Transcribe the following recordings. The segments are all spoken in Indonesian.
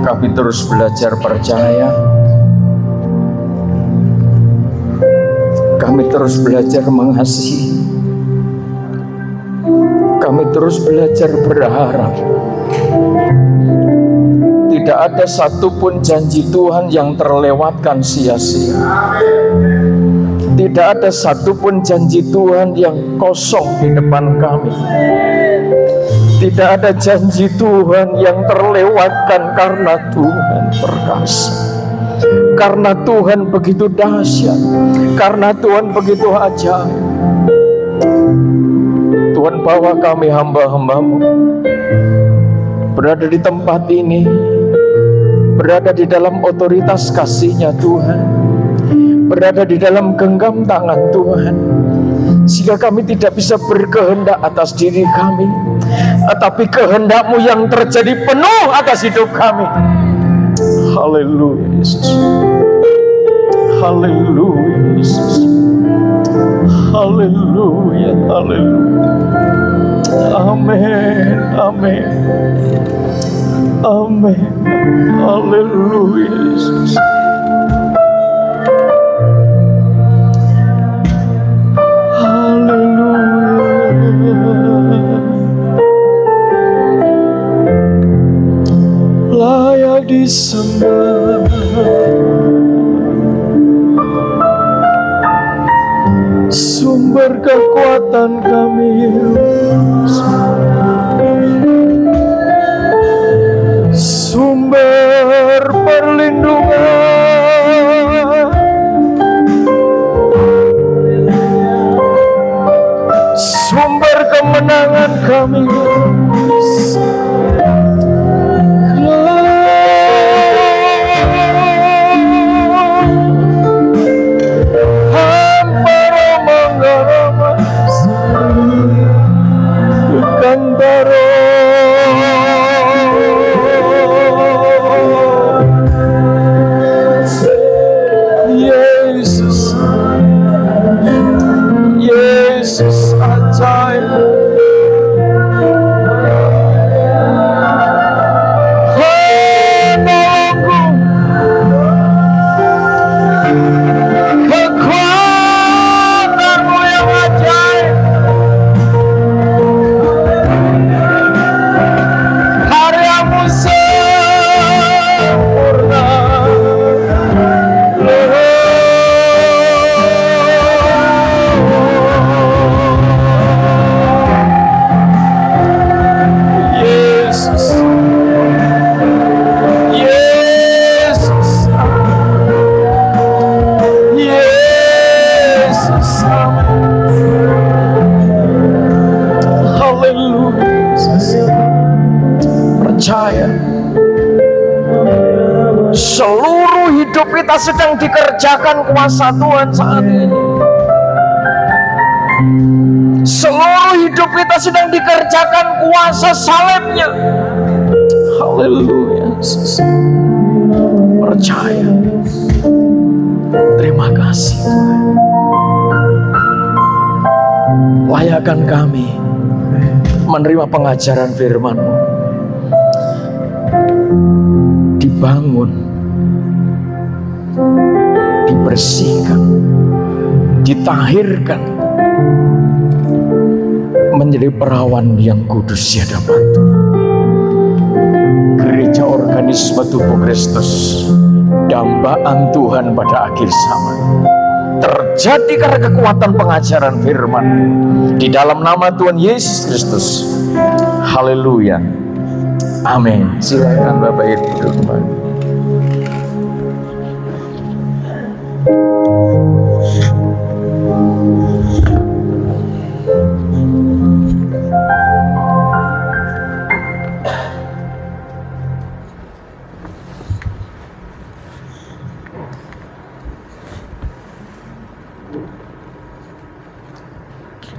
Kami terus belajar percaya. Kami terus belajar mengasihi. Kami terus belajar berharap. Tidak ada satupun janji Tuhan yang terlewatkan sia-sia. Tidak ada satupun janji Tuhan yang kosong di depan kami. Tidak ada janji Tuhan yang terlewatkan karena Tuhan perkasa. Karena Tuhan begitu dahsyat. Karena Tuhan begitu ajaib. Tuhan, bawa kami hamba-hamba-Mu berada di tempat ini, berada di dalam otoritas kasih-Nya Tuhan, berada di dalam genggam tangan Tuhan, sehingga kami tidak bisa berkehendak atas diri kami, tetapi kehendak-Mu yang terjadi penuh atas hidup kami. Haleluya Yesus. Haleluya Yesus. Haleluya. Haleluya. Amin. Amin. Amin. Haleluya Yesus. Layak disembah, sumber kekuatan kami, sumber perlindungan, sumber kemenangan kami. Seluruh hidup kita sedang dikerjakan kuasa Tuhan saat ini. Seluruh hidup kita sedang dikerjakan kuasa salibnya. Haleluya. Percaya. Terima kasih Tuhan. Layakkan kami menerima pengajaran firman-Mu, dibangun, dibersihkan, ditahirkan, menjadi perawan yang kudus di hadapan Tuhan. Gereja organisme tubuh Kristus, dambaan Tuhan pada akhir zaman, terjadi karena kekuatan pengajaran firman di dalam nama Tuhan Yesus Kristus. Haleluya. Amin. Silakan Bapak Ibu duduk kembali.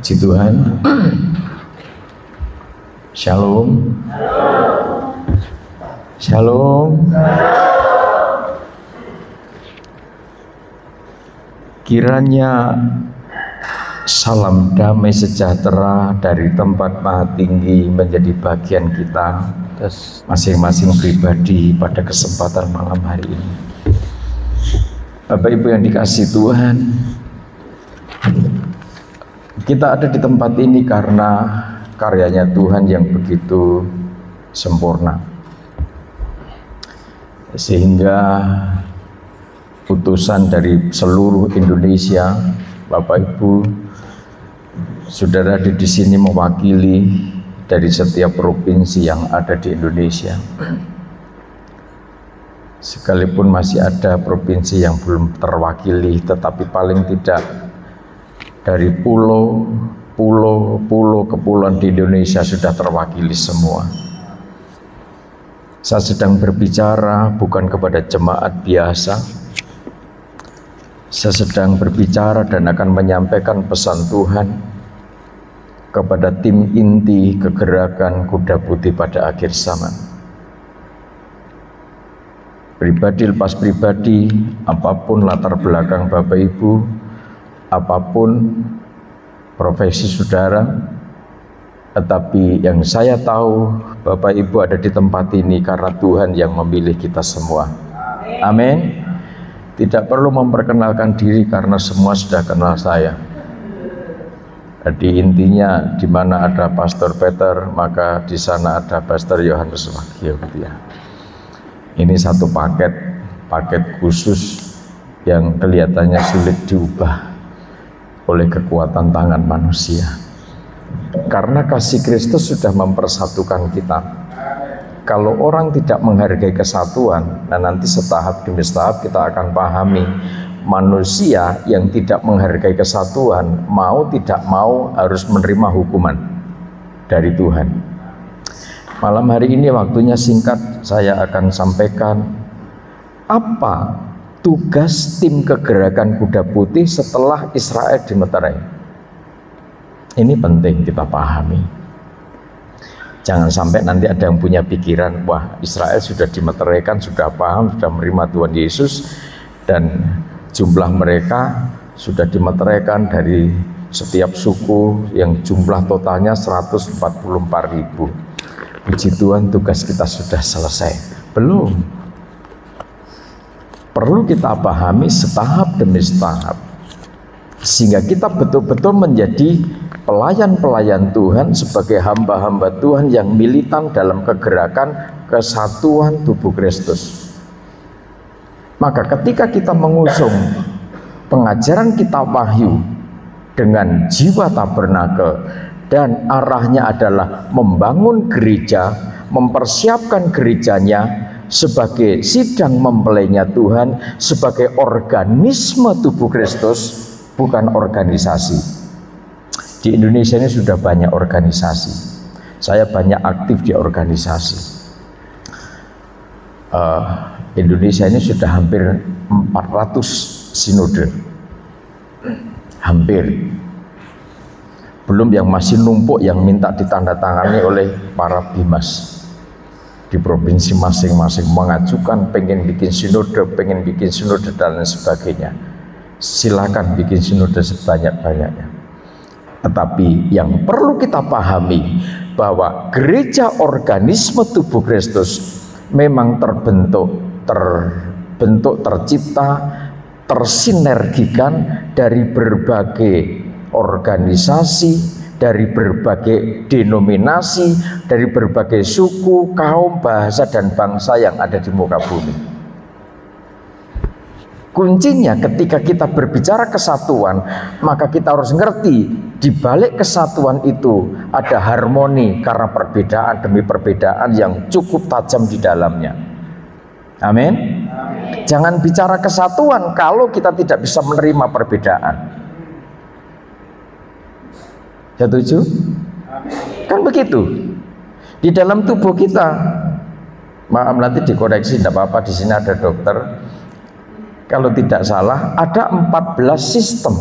Puji Tuhan. Shalom. Shalom. Kiranya salam damai sejahtera dari tempat Maha Tinggi menjadi bagian kita masing-masing pribadi pada kesempatan malam hari ini. Bapak Ibu yang dikasihi Tuhan, kita ada di tempat ini karena karyanya Tuhan yang begitu sempurna, sehingga utusan dari seluruh Indonesia, Bapak Ibu, saudara di sini mewakili dari setiap provinsi yang ada di Indonesia. Sekalipun masih ada provinsi yang belum terwakili, tetapi paling tidak dari pulau kepulauan di Indonesia sudah terwakili semua. Saya sedang berbicara bukan kepada jemaat biasa. Saya sedang berbicara dan akan menyampaikan pesan Tuhan kepada tim inti kegerakan Kuda Putih pada akhir zaman. Pribadi lepas pribadi, apapun latar belakang Bapak Ibu, apapun profesi saudara, tetapi yang saya tahu Bapak Ibu ada di tempat ini karena Tuhan yang memilih kita semua. Amin. Tidak perlu memperkenalkan diri karena semua sudah kenal saya. Jadi intinya di mana ada Pastor Peter, maka di sana ada Pastor Yohanes Wagyo, gitu ya. Ini satu paket khusus yang kelihatannya sulit diubah oleh kekuatan tangan manusia. Karena kasih Kristus sudah mempersatukan kita. Kalau orang tidak menghargai kesatuan, nah nanti setahap demi setahap kita akan pahami manusia yang tidak menghargai kesatuan, mau tidak mau harus menerima hukuman dari Tuhan. Malam hari ini waktunya singkat, saya akan sampaikan apa tugas tim kegerakan Kuda Putih setelah Israel dimeterai. Ini penting kita pahami. Jangan sampai nanti ada yang punya pikiran, wah Israel sudah dimeteraikan, sudah paham, sudah menerima Tuhan Yesus, dan jumlah mereka sudah dimeteraikan dari setiap suku yang jumlah totalnya 144.000. Puji Tuhan, tugas kita sudah selesai. Belum. Perlu kita pahami setahap demi setahap, sehingga kita betul-betul menjadi pelayan-pelayan Tuhan sebagai hamba-hamba Tuhan yang militan dalam kegerakan kesatuan tubuh Kristus. Maka ketika kita mengusung pengajaran kitab Wahyu dengan jiwa tabernakel dan arahnya adalah membangun gereja, mempersiapkan gerejanya sebagai sidang mempelainya Tuhan, sebagai organisme tubuh Kristus, bukan organisasi. Di Indonesia ini sudah banyak organisasi. Saya banyak aktif di organisasi. Indonesia ini sudah hampir 400 sinode. Hampir. Belum yang masih numpuk yang minta ditandatangani oleh para bimas di provinsi masing-masing, mengajukan pengen bikin sinode dan lain sebagainya. Silakan bikin sinode sebanyak-banyaknya. Tetapi yang perlu kita pahami bahwa gereja organisme tubuh Kristus memang tercipta, tersinergikan dari berbagai organisasi, dari berbagai denominasi, dari berbagai suku, kaum, bahasa, dan bangsa yang ada di muka bumi. Kuncinya ketika kita berbicara kesatuan, maka kita harus ngerti di balik kesatuan itu ada harmoni karena perbedaan demi perbedaan yang cukup tajam di dalamnya. Amin. Jangan bicara kesatuan kalau kita tidak bisa menerima perbedaan. Setuju? Kan begitu. Di dalam tubuh kita, maaf nanti dikoreksi, tidak apa-apa, di sini ada dokter. Kalau tidak salah, ada 14 sistem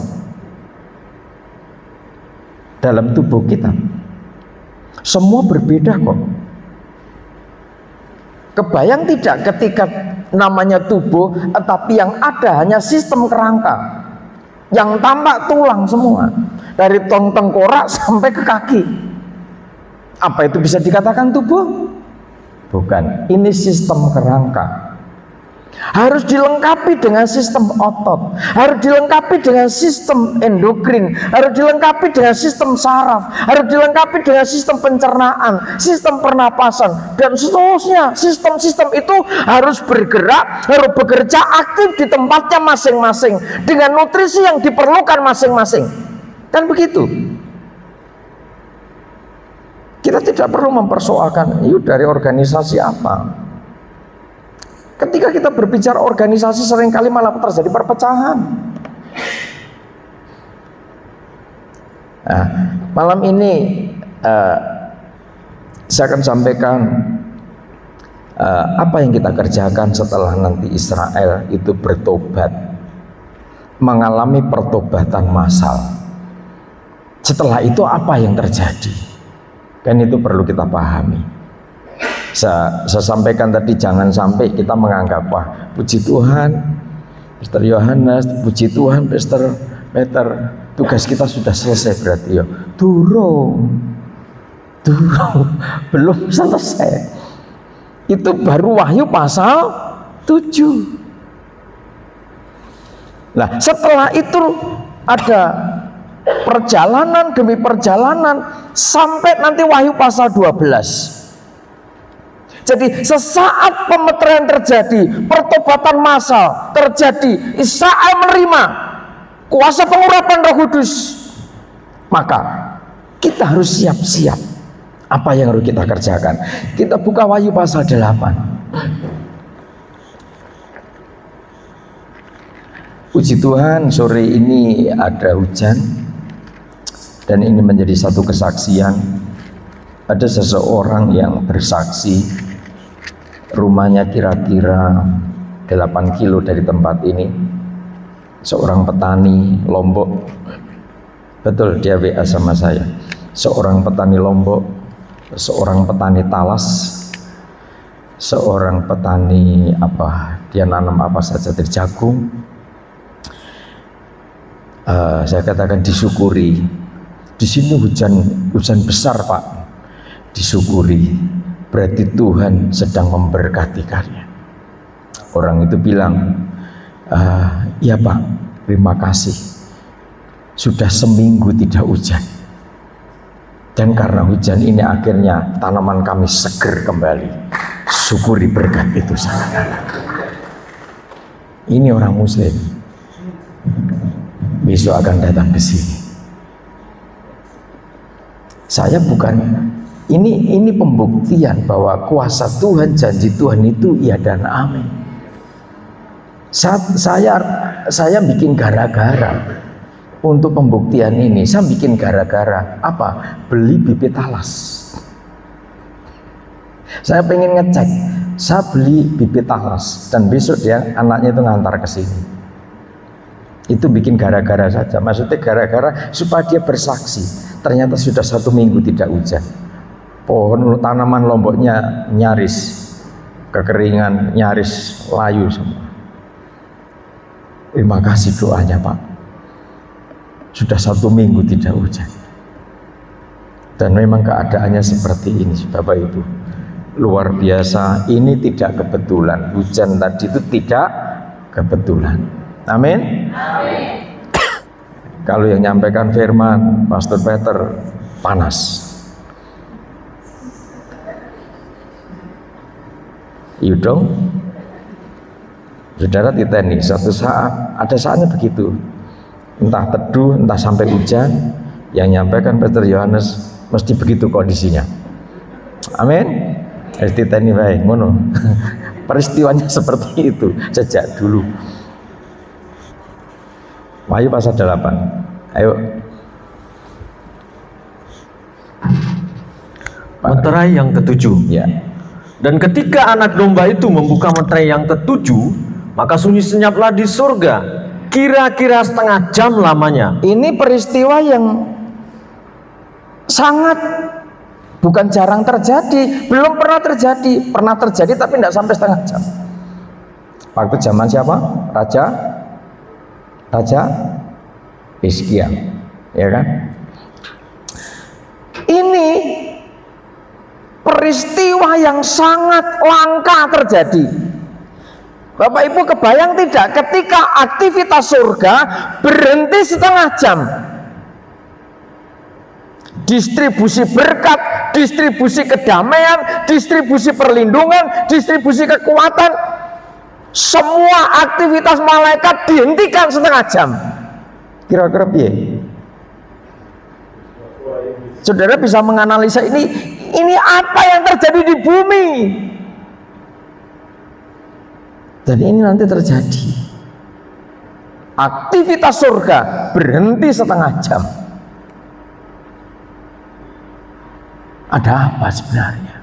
dalam tubuh kita. Semua berbeda kok. Kebayang tidak ketika namanya tubuh, tetapi yang ada hanya sistem kerangka, yang tampak tulang semua, dari tengkorak sampai ke kaki. Apa itu bisa dikatakan tubuh? Bukan, ini sistem kerangka. Harus dilengkapi dengan sistem otot, harus dilengkapi dengan sistem endokrin, harus dilengkapi dengan sistem saraf, harus dilengkapi dengan sistem pencernaan, sistem pernapasan, dan seterusnya. Sistem-sistem itu harus bergerak, harus bekerja aktif di tempatnya masing-masing dengan nutrisi yang diperlukan masing-masing. Kan begitu. Kita tidak perlu mempersoalkan itu dari organisasi apa. Ketika kita berbicara organisasi, seringkali malah terjadi perpecahan. Nah, malam ini saya akan sampaikan apa yang kita kerjakan setelah nanti Israel itu bertobat, mengalami pertobatan massal. Setelah itu apa yang terjadi? Kan itu perlu kita pahami. Saya sampaikan tadi, jangan sampai kita menganggap, wah puji Tuhan Pastor Yohanes, puji Tuhan Pastor Peter, tugas kita sudah selesai berarti ya. Durung belum selesai. Itu baru Wahyu pasal 7. Nah setelah itu ada perjalanan demi perjalanan sampai nanti Wahyu pasal 12. Jadi sesaat pemeterian terjadi, pertobatan massal terjadi, Israel menerima kuasa pengurapan Roh Kudus, maka kita harus siap-siap. Apa yang harus kita kerjakan? Kita buka Wahyu pasal 8. Puji Tuhan, sore ini ada hujan, dan ini menjadi satu kesaksian. Ada seseorang yang bersaksi, rumahnya kira-kira 8 kilo dari tempat ini, seorang petani Lombok. Betul, dia WA sama saya. Seorang petani Lombok, seorang petani talas, seorang petani apa, dia nanam apa saja, dari jagung. Saya katakan disyukuri. Di sini hujan besar Pak, disyukuri. Berarti Tuhan sedang memberkati karya. Orang itu bilang, iya Pak, terima kasih. Sudah seminggu tidak hujan, dan karena hujan ini akhirnya tanaman kami seger kembali. Syukuri berkat itu saudara. Ini orang Muslim, besok akan datang ke sini. Saya bukan, ini pembuktian bahwa kuasa Tuhan, janji Tuhan itu iya dan amin. Saya bikin gara-gara untuk pembuktian ini. Saya bikin gara-gara apa? Beli bibit talas. Saya pengen ngecek, saya beli bibit talas, dan besok dia anaknya itu ngantar ke sini. Itu bikin gara-gara saja. Maksudnya gara-gara supaya dia bersaksi. Ternyata sudah 1 minggu tidak hujan. Pohon tanaman Lomboknya nyaris kekeringan, nyaris layu semua. Terima kasih doanya Pak. Sudah 1 minggu tidak hujan. Dan memang keadaannya seperti ini Bapak Ibu. Luar biasa, ini tidak kebetulan. Hujan tadi itu tidak kebetulan. Amin. Amin. Kalau yang nyampaikan firman Pastor Peter panas. Iya dong. Saudara titeni, suatu saat, ada saatnya begitu. Entah teduh, entah sampai hujan, yang nyampaikan Pastor Yohanes mesti begitu kondisinya. Amin. Titeni baik, ngono. Peristiwanya seperti itu sejak dulu. Wahyu pasal 8. Ayo. Meterai yang ke-7. Ya. Dan ketika anak domba itu membuka meterai yang ke-7, maka sunyi senyaplah di surga, kira-kira setengah jam lamanya. Ini peristiwa yang sangat bukan jarang terjadi, belum pernah terjadi, pernah terjadi tapi tidak sampai setengah jam. Waktu zaman siapa? Raja Hizkia, ya kan? Ini peristiwa yang sangat langka terjadi. Bapak Ibu kebayang tidak ketika aktivitas surga berhenti setengah jam? Distribusi berkat, distribusi kedamaian, distribusi perlindungan, distribusi kekuatan, semua aktivitas malaikat dihentikan setengah jam. Kira-kira piye? Saudara bisa menganalisa ini apa yang terjadi di bumi? Dan ini nanti terjadi. Aktivitas surga berhenti setengah jam. Ada apa sebenarnya?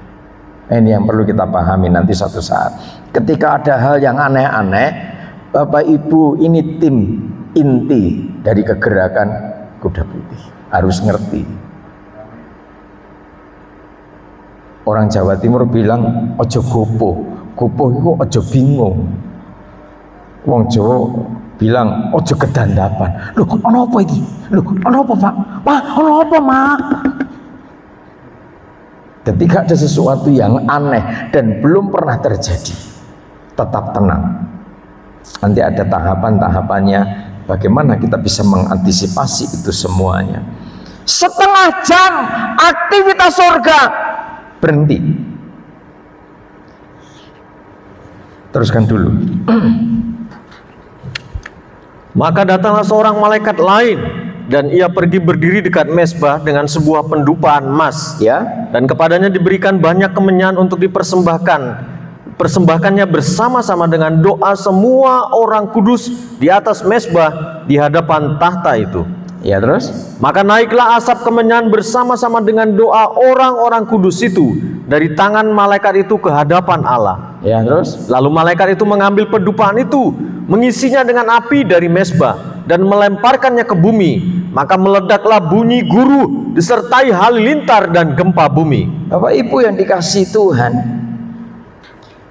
Ini yang perlu kita pahami nanti suatu saat. Ketika ada hal yang aneh-aneh, Bapak Ibu, ini tim inti dari kegerakan Kuda Putih. Harus ngerti. Orang Jawa Timur bilang ojo gopo. Gopo itu ojo bingung. Wong Jawa bilang ojo kedandapan. Loh, ono apa iki? Loh, ono apa, Pak? Pak, ono apa, Mak? Ketika ada sesuatu yang aneh dan belum pernah terjadi, tetap tenang. Nanti ada tahapan-tahapannya, bagaimana kita bisa mengantisipasi itu semuanya. Setengah jam aktivitas surga berhenti. Teruskan dulu. Maka datanglah seorang malaikat lain, dan ia pergi berdiri dekat mezbah dengan sebuah pendupaan emas, Ya, dan kepadanya diberikan banyak kemenyan untuk dipersembahkannya bersama-sama dengan doa semua orang kudus di atas mezbah di hadapan tahta itu. ya terus. Maka naiklah asap kemenyan bersama-sama dengan doa orang-orang kudus itu dari tangan malaikat itu ke hadapan Allah. Ya terus. Lalu malaikat itu mengambil pedupaan itu, mengisinya dengan api dari mezbah dan melemparkannya ke bumi. Maka meledaklah bunyi guru disertai halilintar dan gempa bumi. Bapak Ibu yang dikasihi Tuhan,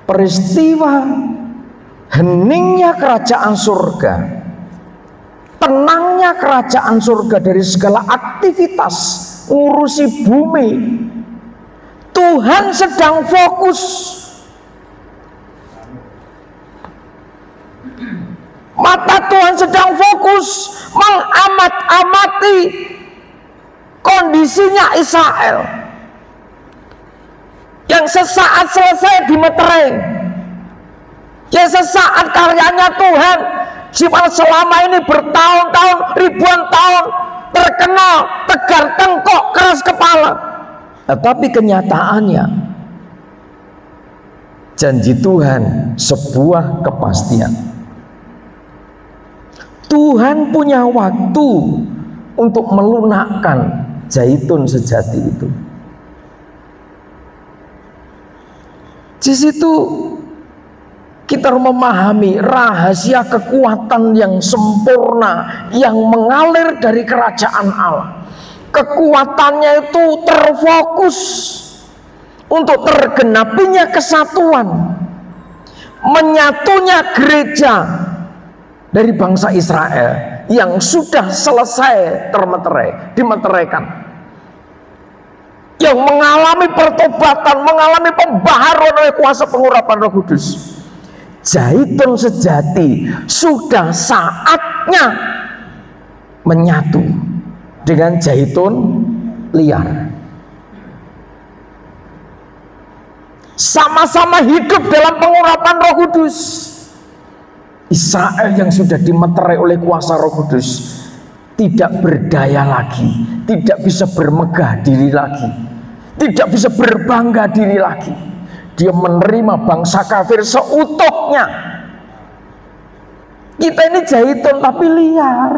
peristiwa heningnya kerajaan surga, tenangnya kerajaan surga dari segala aktivitas ngurusi bumi, Tuhan sedang fokus. Mata Tuhan sedang fokus mengamat-amati kondisinya Israel yang sesaat selesai dimeterai, yang sesaat karyanya Tuhan, jika selama ini bertahun-tahun, ribuan tahun terkenal tegar tengkok, keras kepala. Tetapi kenyataannya janji Tuhan sebuah kepastian. Tuhan punya waktu untuk melunakkan zaitun sejati itu. Di situ kita memahami rahasia kekuatan yang sempurna yang mengalir dari kerajaan Allah. Kekuatannya itu terfokus untuk tergenapinya kesatuan, menyatunya gereja dari bangsa Israel yang sudah selesai dimeteraikan, yang mengalami pertobatan, mengalami pembaharuan oleh kuasa pengurapan Roh Kudus. Zaitun sejati sudah saatnya menyatu dengan zaitun liar, sama-sama hidup dalam pengurapan Roh Kudus. Israel yang sudah dimeterai oleh kuasa Roh Kudus tidak berdaya lagi, tidak bisa bermegah diri lagi, tidak bisa berbangga diri lagi. Dia menerima bangsa kafir seutuhnya. Kita ini zaitun tapi liar.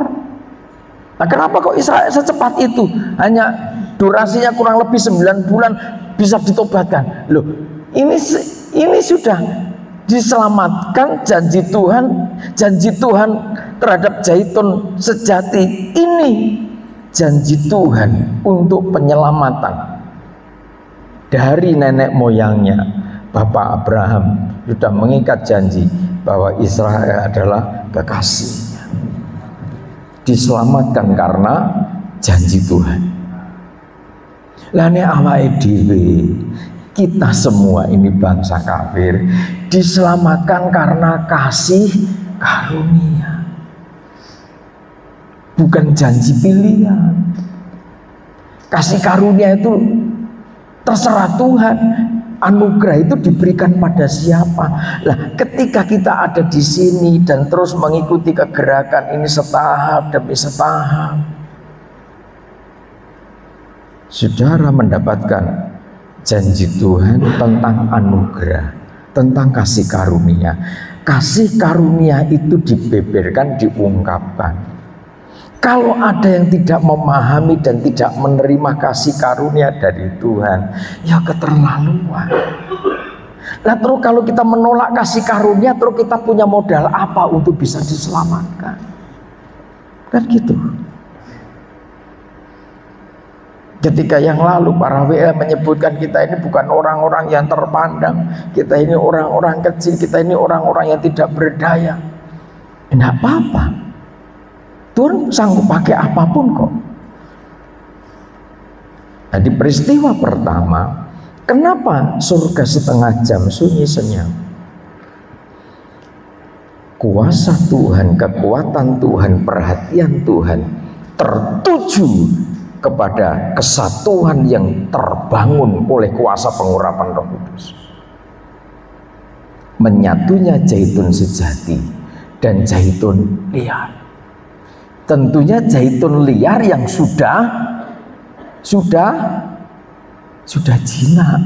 Nah, kenapa kok Israel secepat itu? Hanya durasinya kurang lebih 9 bulan bisa ditobatkan. Loh, ini sudah diselamatkan. Janji Tuhan terhadap zaitun sejati ini, janji Tuhan untuk penyelamatan dari nenek moyangnya. Bapak Abraham sudah mengikat janji bahwa Israel adalah kekasihnya, diselamatkan karena janji Tuhan. Lah nek awake dhewe Kita semua ini bangsa kafir diselamatkan karena kasih karunia, bukan janji pilihan. Kasih karunia itu terserah Tuhan. Anugerah itu diberikan pada siapa? Lah, ketika kita ada di sini dan terus mengikuti kegerakan ini setahap demi setahap, saudara mendapatkan janji Tuhan tentang anugerah, tentang kasih karunia. Kasih karunia itu dibeberkan, diungkapkan. Kalau ada yang tidak memahami dan tidak menerima kasih karunia dari Tuhan, ya keterlaluan. Nah, terus kalau kita menolak kasih karunia, terus kita punya modal apa untuk bisa diselamatkan? Kan gitu. Ketika yang lalu para WL menyebutkan kita ini bukan orang-orang yang terpandang, kita ini orang-orang kecil, kita ini orang-orang yang tidak berdaya. Tidak apa-apa. Tuhan sanggup pakai apapun kok. Jadi peristiwa pertama, kenapa surga setengah jam sunyi senyap? Kuasa Tuhan, kekuatan Tuhan, perhatian Tuhan tertuju kepada kesatuan yang terbangun oleh kuasa pengurapan Roh Kudus. Menyatunya zaitun sejati dan zaitun liar. Tentunya zaitun liar yang sudah jinak.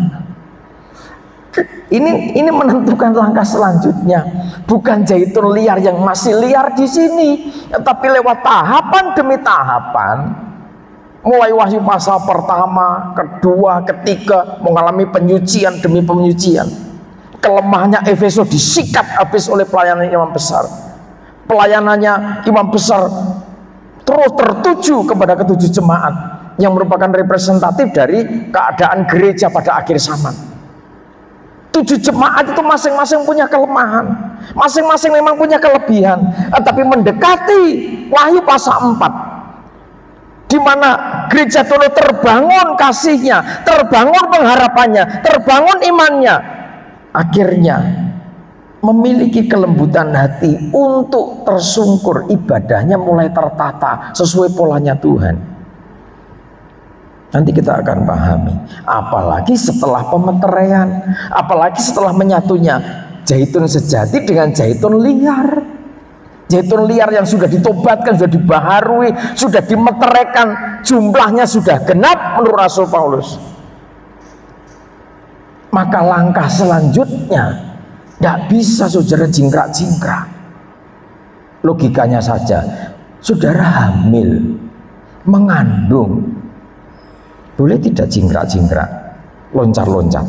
Ini menentukan langkah selanjutnya. Bukan zaitun liar yang masih liar di sini, tapi lewat tahapan demi tahapan. Mulai Wahyu pasal pertama, kedua, ketiga mengalami penyucian demi penyucian. Kelemahannya Efesus disikat habis oleh pelayanan imam besar. Pelayanannya imam besar terus tertuju kepada ketujuh jemaat yang merupakan representatif dari keadaan gereja pada akhir zaman. 7 jemaat itu masing-masing punya kelemahan, masing-masing memang punya kelebihan, tapi mendekati Wahyu pasal 4, di mana gereja dulu terbangun kasihnya, terbangun pengharapannya, terbangun imannya, akhirnya memiliki kelembutan hati untuk tersungkur, ibadahnya mulai tertata sesuai polanya Tuhan. Nanti kita akan pahami, apalagi setelah pemeteraian, apalagi setelah menyatunya zaitun sejati dengan zaitun liar. Zaitun liar yang sudah ditobatkan, sudah dibaharui, sudah dimeteraikan, jumlahnya sudah genap menurut Rasul Paulus. Maka langkah selanjutnya tidak bisa saudara jingkrak-jingkrak. Logikanya saja, saudara hamil, mengandung, boleh tidak jingkrak-jingkrak, loncat-loncat?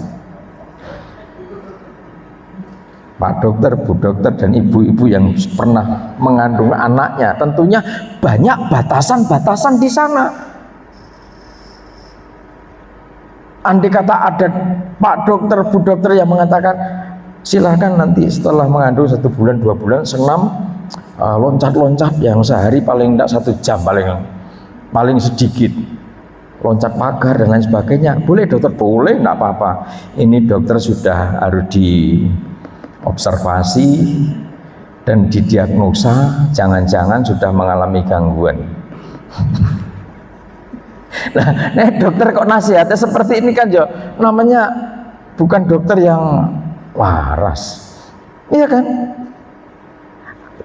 Pak dokter, Bu dokter, dan ibu-ibu yang pernah mengandung anaknya, tentunya banyak batasan-batasan di sana. Andai kata ada Pak dokter, Bu dokter yang mengatakan, silahkan nanti setelah mengandung 1 bulan 2 bulan senam, loncat-loncat yang sehari paling tidak 1 jam paling sedikit, loncat pagar dan lain sebagainya. Boleh dokter? Boleh, tidak apa-apa. Ini dokter sudah harus diobservasi dan didiagnosa, jangan-jangan sudah mengalami gangguan. Nah, dokter kok nasihatnya seperti ini kan, namanya bukan dokter yang waras, iya kan?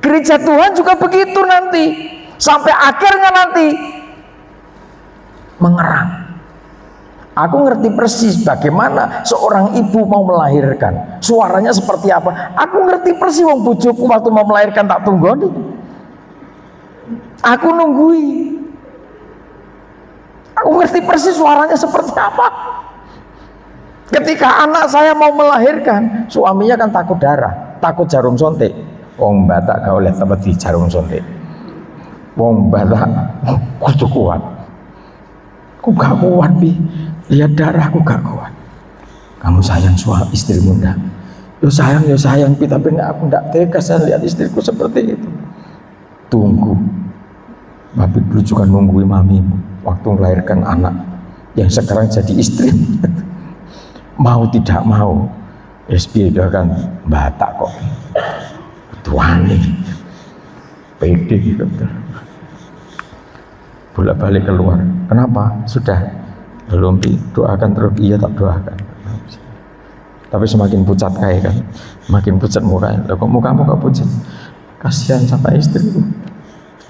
Gereja Tuhan juga begitu nanti, sampai akhirnya nanti mengerang. Aku ngerti persis bagaimana seorang ibu mau melahirkan, suaranya seperti apa. Aku ngerti persis, wong bojoku waktu mau melahirkan tak tunggoni, aku nunggui. Aku ngerti persis suaranya seperti apa. Ketika anak saya mau melahirkan, suaminya kan takut darah, takut jarum suntik. Wong Batak gak oleh tempat di jarum suntik. Wong Batak kudu kuat. Aku gak kuat, Bi. Lihat darahku gak kuat. Kamu sayang suami istrimu enggak? Yo sayang, Bi, tapi aku enggak tega saya lihat istriku seperti itu. Tunggu. Babi dulu juga nungguin mamimu waktu melahirkan anak yang sekarang jadi istri. mau tidak mau SBY itu akan batak kok. Tuani pede gitu. Bolak-balik keluar. Kenapa? Sudah belum doakan terus, iya tak doakan. Tapi semakin pucat kayak kan, makin pucat mukanya. Loh, kok muka pucat? Kasihan sama istriku.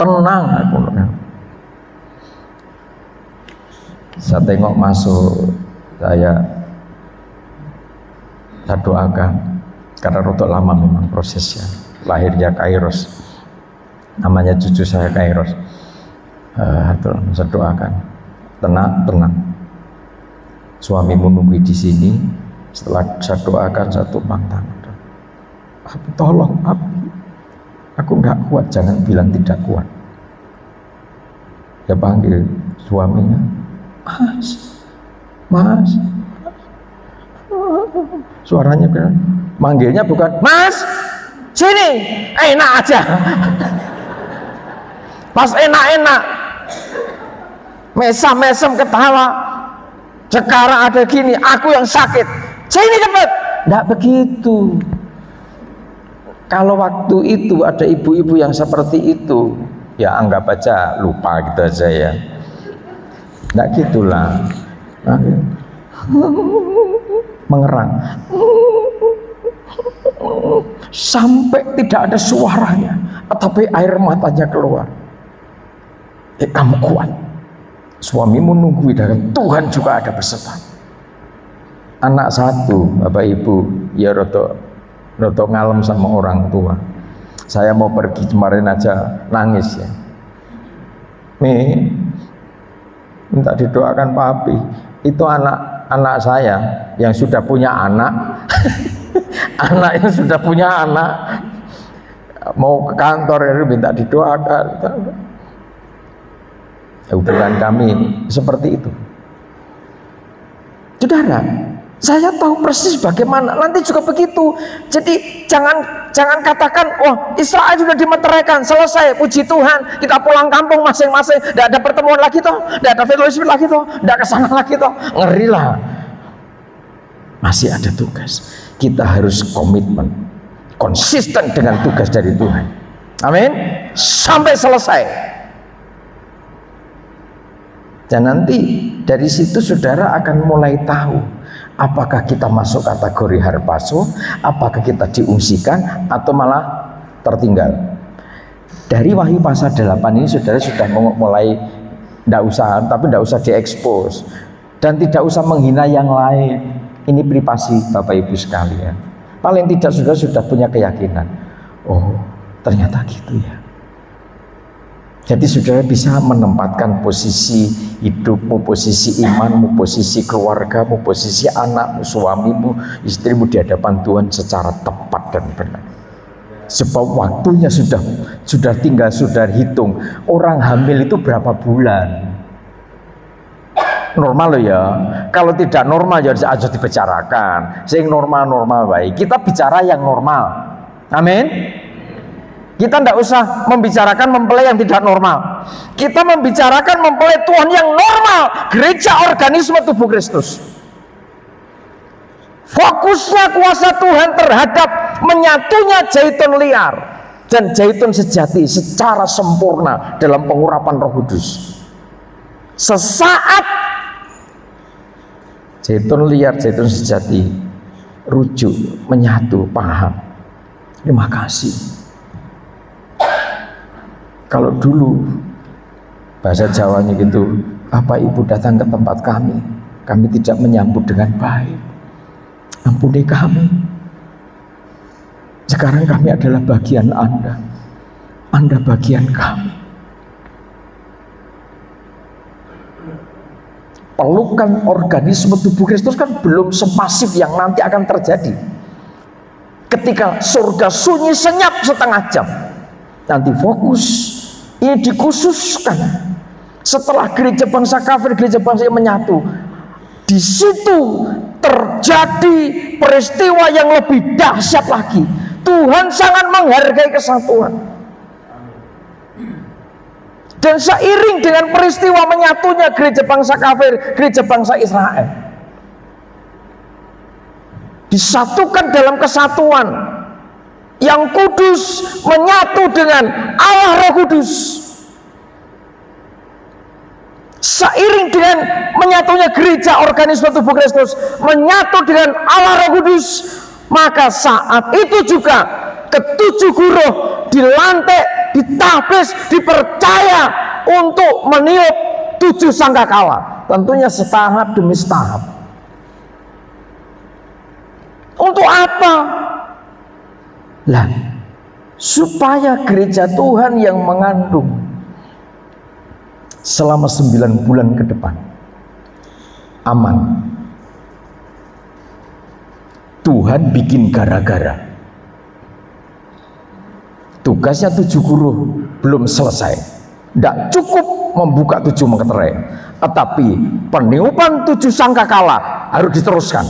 Tenang aku. Saya tengok masuk, saya doakan. Karena rotok lama memang prosesnya. Lahirnya Kairos, namanya cucu saya Kairos. Saya doakan, tenang. Suamimu nunggu di sini. Setelah saya doakan, saya tumpang tangan. Tolong, aku nggak kuat. Jangan bilang tidak kuat. Dia panggil suaminya, Mas. Suaranya bilang, manggilnya bukan Mas, sini, enak aja. Pas enak-enak, mesem ketawa. Sekarang ada gini, aku yang sakit. Sini cepet. Nggak begitu. Kalau waktu itu ada ibu-ibu yang seperti itu, ya anggap aja lupa gitu aja ya. Nggak gitulah. Mengerang. Sampai tidak ada suaranya, tapi air matanya keluar. Kamu kuat. Suamimu nunggu dan Tuhan juga ada beserta. Anak satu, Bapak Ibu, ya roto ngalem sama orang tua. Saya mau pergi kemarin aja nangis ya. Minta didoakan papi. Itu anak saya yang sudah punya anak. Anak yang sudah punya anak mau ke kantor ya minta didoakan. Hubungan kami seperti itu. Saudara, saya tahu persis bagaimana nanti juga begitu. Jadi jangan katakan, wah Israel sudah dimeteraikan, selesai, puji Tuhan, kita pulang kampung masing-masing, tidak ada pertemuan lagi toh, tidak ada fellowship lagi toh, tidak kesana lagi toh, ngeri lah. Masih ada tugas. Kita harus komitmen, konsisten dengan tugas dari Tuhan. Amin. Sampai selesai. Dan nanti dari situ saudara akan mulai tahu apakah kita masuk kategori harpaso, apakah kita diungsikan atau malah tertinggal. Dari Wahyu pasal 8 ini saudara sudah mulai tidak usah diekspos dan tidak usah menghina yang lain. Ini privasi Bapak Ibu sekalian. Paling tidak saudara sudah punya keyakinan. Oh, ternyata gitu ya. Jadi saudara bisa menempatkan posisi hidupmu, posisi imanmu, posisi keluargamu, posisi anakmu, suamimu, istrimu di hadapan Tuhan secara tepat dan benar. Sebab waktunya sudah tinggal, sudah hitung. Orang hamil itu berapa bulan? Normal loh ya. Kalau tidak normal ya harus dibicarakan. Sing normal baik. Kita bicara yang normal. Amin. Kita tidak usah membicarakan mempelai yang tidak normal. Kita membicarakan mempelai Tuhan yang normal, gereja organisme tubuh Kristus. Fokusnya kuasa Tuhan terhadap menyatunya zaitun liar dan zaitun sejati secara sempurna dalam pengurapan Roh Kudus. Sesaat zaitun liar, zaitun sejati rujuk, menyatu, paham. Terima kasih. Kalau dulu bahasa Jawanya gitu, Bapak Ibu datang ke tempat kami tidak menyambut dengan baik. Ampuni kami. Sekarang kami adalah bagian Anda bagian kami. Pelukan organisme tubuh Kristus kan belum semasif yang nanti akan terjadi. Ketika surga sunyi senyap setengah jam, nanti fokus. Ini dikhususkan setelah gereja bangsa kafir, gereja bangsa yang menyatu. Di situ terjadi peristiwa yang lebih dahsyat lagi. Tuhan sangat menghargai kesatuan. Dan seiring dengan peristiwa menyatunya gereja bangsa kafir, gereja bangsa Israel, disatukan dalam kesatuan yang kudus, menyatu dengan Allah Roh Kudus. Seiring dengan menyatunya gereja organisme tubuh Kristus, menyatu dengan Allah Roh Kudus, maka saat itu juga ketujuh guru dilantik, ditahbis, dipercaya untuk meniup 7 sangkakala. Tentunya setahap demi setahap. Untuk apa? Lah, supaya gereja Tuhan yang mengandung selama 9 bulan ke depan aman. Tuhan bikin gara-gara. Tugasnya 7 guru belum selesai. Tidak cukup membuka 7 meterai, tetapi peniupan 7 sangkakala harus diteruskan.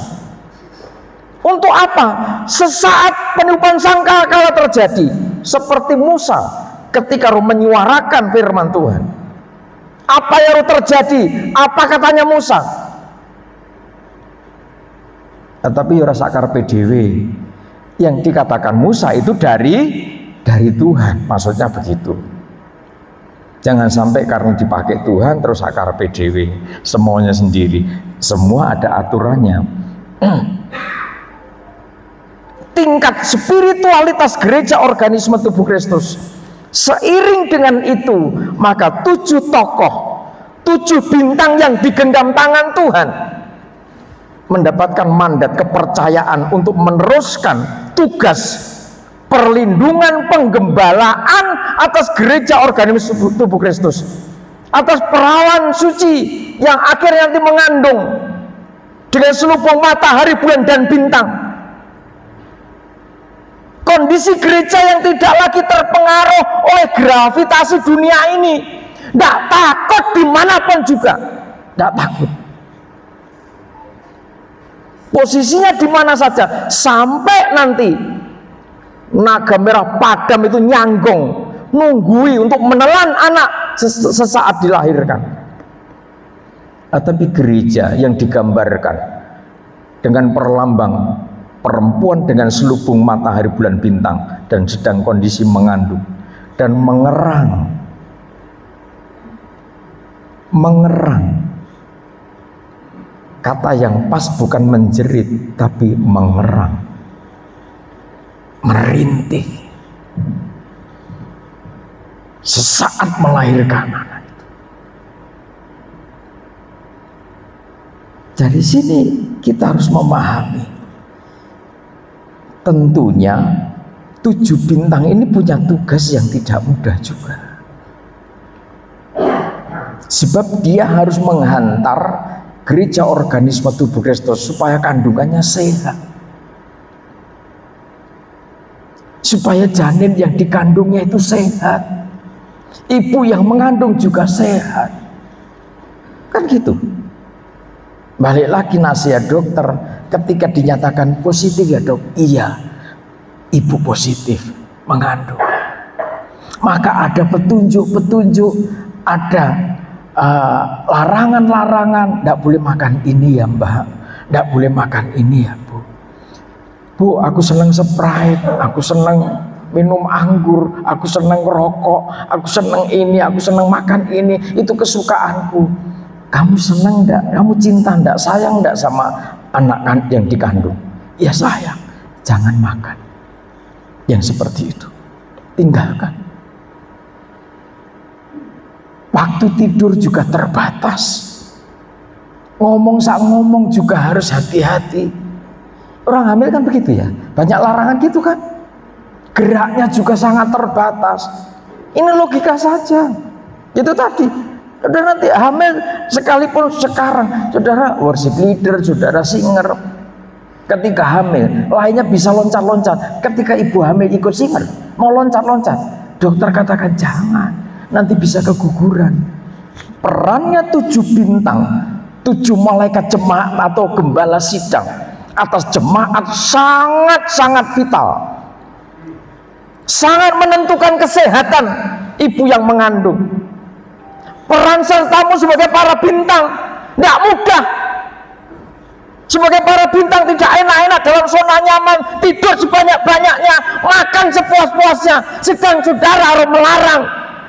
Untuk apa? Sesaat peniupan sangkakala terjadi, seperti Musa ketika menyuarakan firman Tuhan. Apa yang terjadi? Apa katanya Musa? Tetapi rasa karpe dewe, yang dikatakan Musa itu dari Tuhan, maksudnya begitu. Jangan sampai karena dipakai Tuhan terus karpe dewe, semuanya sendiri. Semua ada aturannya. Tingkat spiritualitas gereja organisme tubuh Kristus, seiring dengan itu maka 7 tokoh, 7 bintang yang digenggam tangan Tuhan mendapatkan mandat kepercayaan untuk meneruskan tugas perlindungan, penggembalaan atas gereja organisme tubuh Kristus, atas perawan suci yang akhirnya nanti mengandung dengan selubung matahari, bulan dan bintang. Kondisi gereja yang tidak lagi terpengaruh oleh gravitasi dunia ini, tidak takut dimanapun juga, tidak takut. Posisinya di mana saja, sampai nanti naga merah padam itu nyanggong, nunggui untuk menelan anak sesaat dilahirkan. Tapi gereja yang digambarkan dengan perlambang perempuan dengan selubung matahari, bulan, bintang, dan sedang kondisi mengandung dan mengerang. Kata yang pas bukan menjerit, tapi mengerang, merintih. Sesaat melahirkan anak itu. Dari sini kita harus memahami, tentunya 7 bintang ini punya tugas yang tidak mudah juga. Sebab dia harus menghantar gereja organisme tubuh Kristus supaya kandungannya sehat, supaya janin yang dikandungnya itu sehat, ibu yang mengandung juga sehat. Kan gitu. Balik lagi nasihat dokter, ketika dinyatakan positif, ya dok, iya, ibu positif mengandung, maka ada petunjuk-petunjuk, ada larangan-larangan. Tidak boleh makan ini ya mbak, tidak boleh makan ini ya bu. Bu, aku senang Sprite, aku senang minum anggur, aku senang rokok, aku senang ini, aku senang makan ini, itu kesukaanku. Kamu senang enggak? Kamu cinta enggak? Sayang enggak sama anak yang dikandung? Ya sayang. Jangan makan yang seperti itu, tinggalkan. Waktu tidur juga terbatas. Ngomong juga harus hati-hati. Orang hamil kan begitu ya, banyak larangan gitu kan. Geraknya juga sangat terbatas. Ini logika saja. Itu tadi. Saudara nanti hamil sekalipun sekarang, saudara worship leader, saudara singer, ketika hamil lainnya bisa loncat-loncat. Ketika ibu hamil ikut singer, mau loncat-loncat, dokter katakan jangan, nanti bisa keguguran. Perannya 7 bintang, 7 malaikat jemaat atau gembala sidang atas jemaat sangat-sangat vital, sangat menentukan kesehatan ibu yang mengandung. Peran sertamu sebagai para bintang tidak mudah. Sebagai para bintang tidak enak-enak dalam zona nyaman, tidur sebanyak-banyaknya, makan sepuas-puasnya. Sedang saudara harus melarang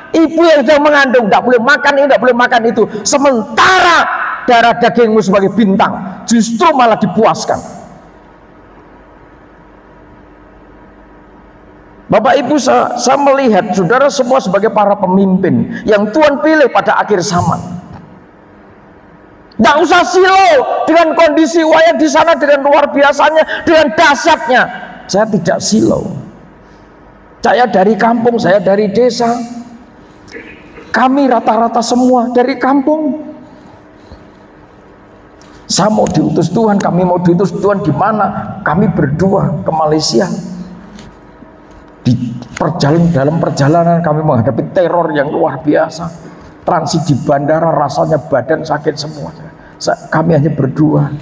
ibu yang sedang mengandung, tidak boleh makan ini, tidak boleh makan itu. Sementara darah dagingmu sebagai bintang justru malah dipuaskan. Bapak Ibu, saya melihat saudara semua sebagai para pemimpin yang Tuhan pilih pada akhir zaman. Tidak usah silau dengan kondisi wayang di sana, dengan luar biasanya, dengan dahsyatnya. Saya tidak silau. Saya dari kampung, saya dari desa. Kami rata-rata semua dari kampung. Saya mau diutus Tuhan, kami mau diutus Tuhan di mana? Kami berdua ke Malaysia. Dalam perjalanan kami menghadapi teror yang luar biasa. Transit di bandara rasanya badan sakit semua. Kami hanya berdua.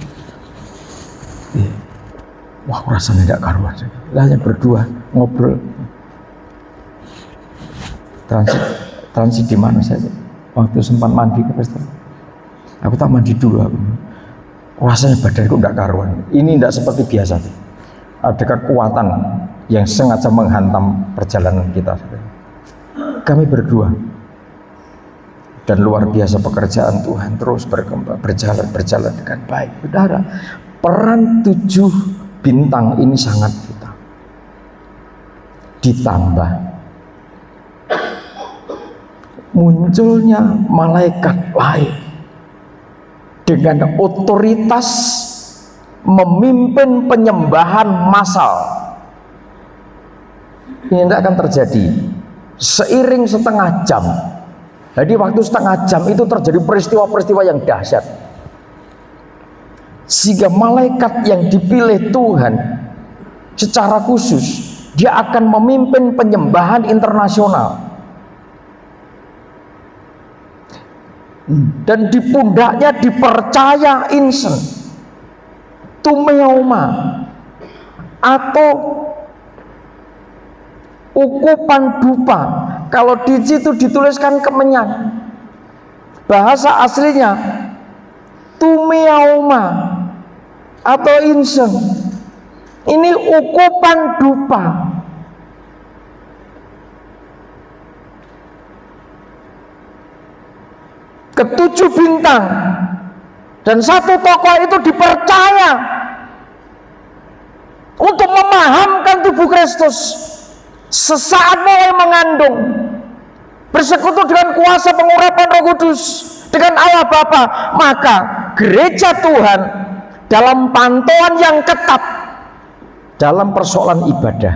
Wah, rasanya tidak karuan. Hanya berdua ngobrol. Transit di mana saja? Waktu sempat mandi ke Pastor. Aku tak mandi dulu aku. Rasanya badanku tidak karuan. Ini tidak seperti biasa. Ada kekuatan yang sengaja menghantam perjalanan kita. Kami berdua, dan luar biasa pekerjaan Tuhan terus berkembang, berjalan dengan baik. Saudara, peran 7 bintang ini sangat vital. Ditambah munculnya malaikat lain dengan otoritas memimpin penyembahan massal. Ini tidak akan terjadi seiring setengah jam. Jadi waktu setengah jam itu terjadi peristiwa-peristiwa yang dahsyat, sehingga malaikat yang dipilih Tuhan secara khusus, dia akan memimpin penyembahan internasional. Dan di pundaknya dipercaya insen, tumeoma, atau ukupan dupa. Kalau di situ dituliskan kemenyan, bahasa aslinya tumeoma atau insen. Ini ukupan dupa. Ke-7 bintang dan 1 tokoh itu dipercaya untuk memahamkan tubuh Kristus sesaat mulai mengandung, bersekutu dengan kuasa pengurapan Roh Kudus, dengan Allah Bapa. Maka gereja Tuhan dalam pantauan yang ketat dalam persoalan ibadah,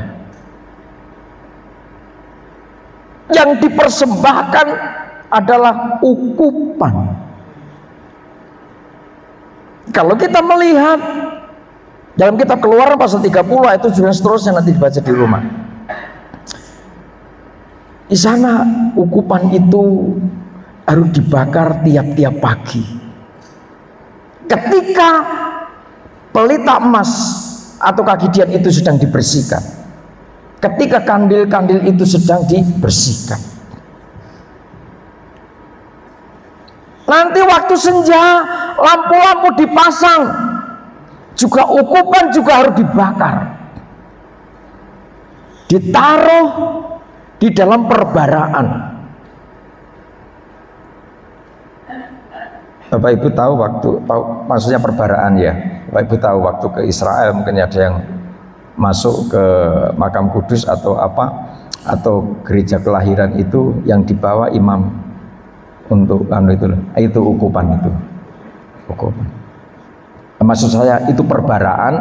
yang dipersembahkan adalah ukupan. Kalau kita melihat dalam kitab Keluaran pasal 30 itu juga seterusnya, nanti dibaca di rumah. Di sana ukupan itu harus dibakar tiap-tiap pagi. Ketika pelita emas atau kagidian itu sedang dibersihkan, ketika kandil-kandil itu sedang dibersihkan. Nanti waktu senja, lampu-lampu dipasang, juga ukupan juga harus dibakar, ditaruh di dalam perbaraan. Bapak Ibu tahu maksudnya perbaraan ya. Bapak Ibu tahu waktu ke Israel mungkin ada yang masuk ke makam kudus atau apa, atau gereja kelahiran itu yang dibawa imam untuk itu ukupan itu. Ukupan. Maksud saya itu perbaraan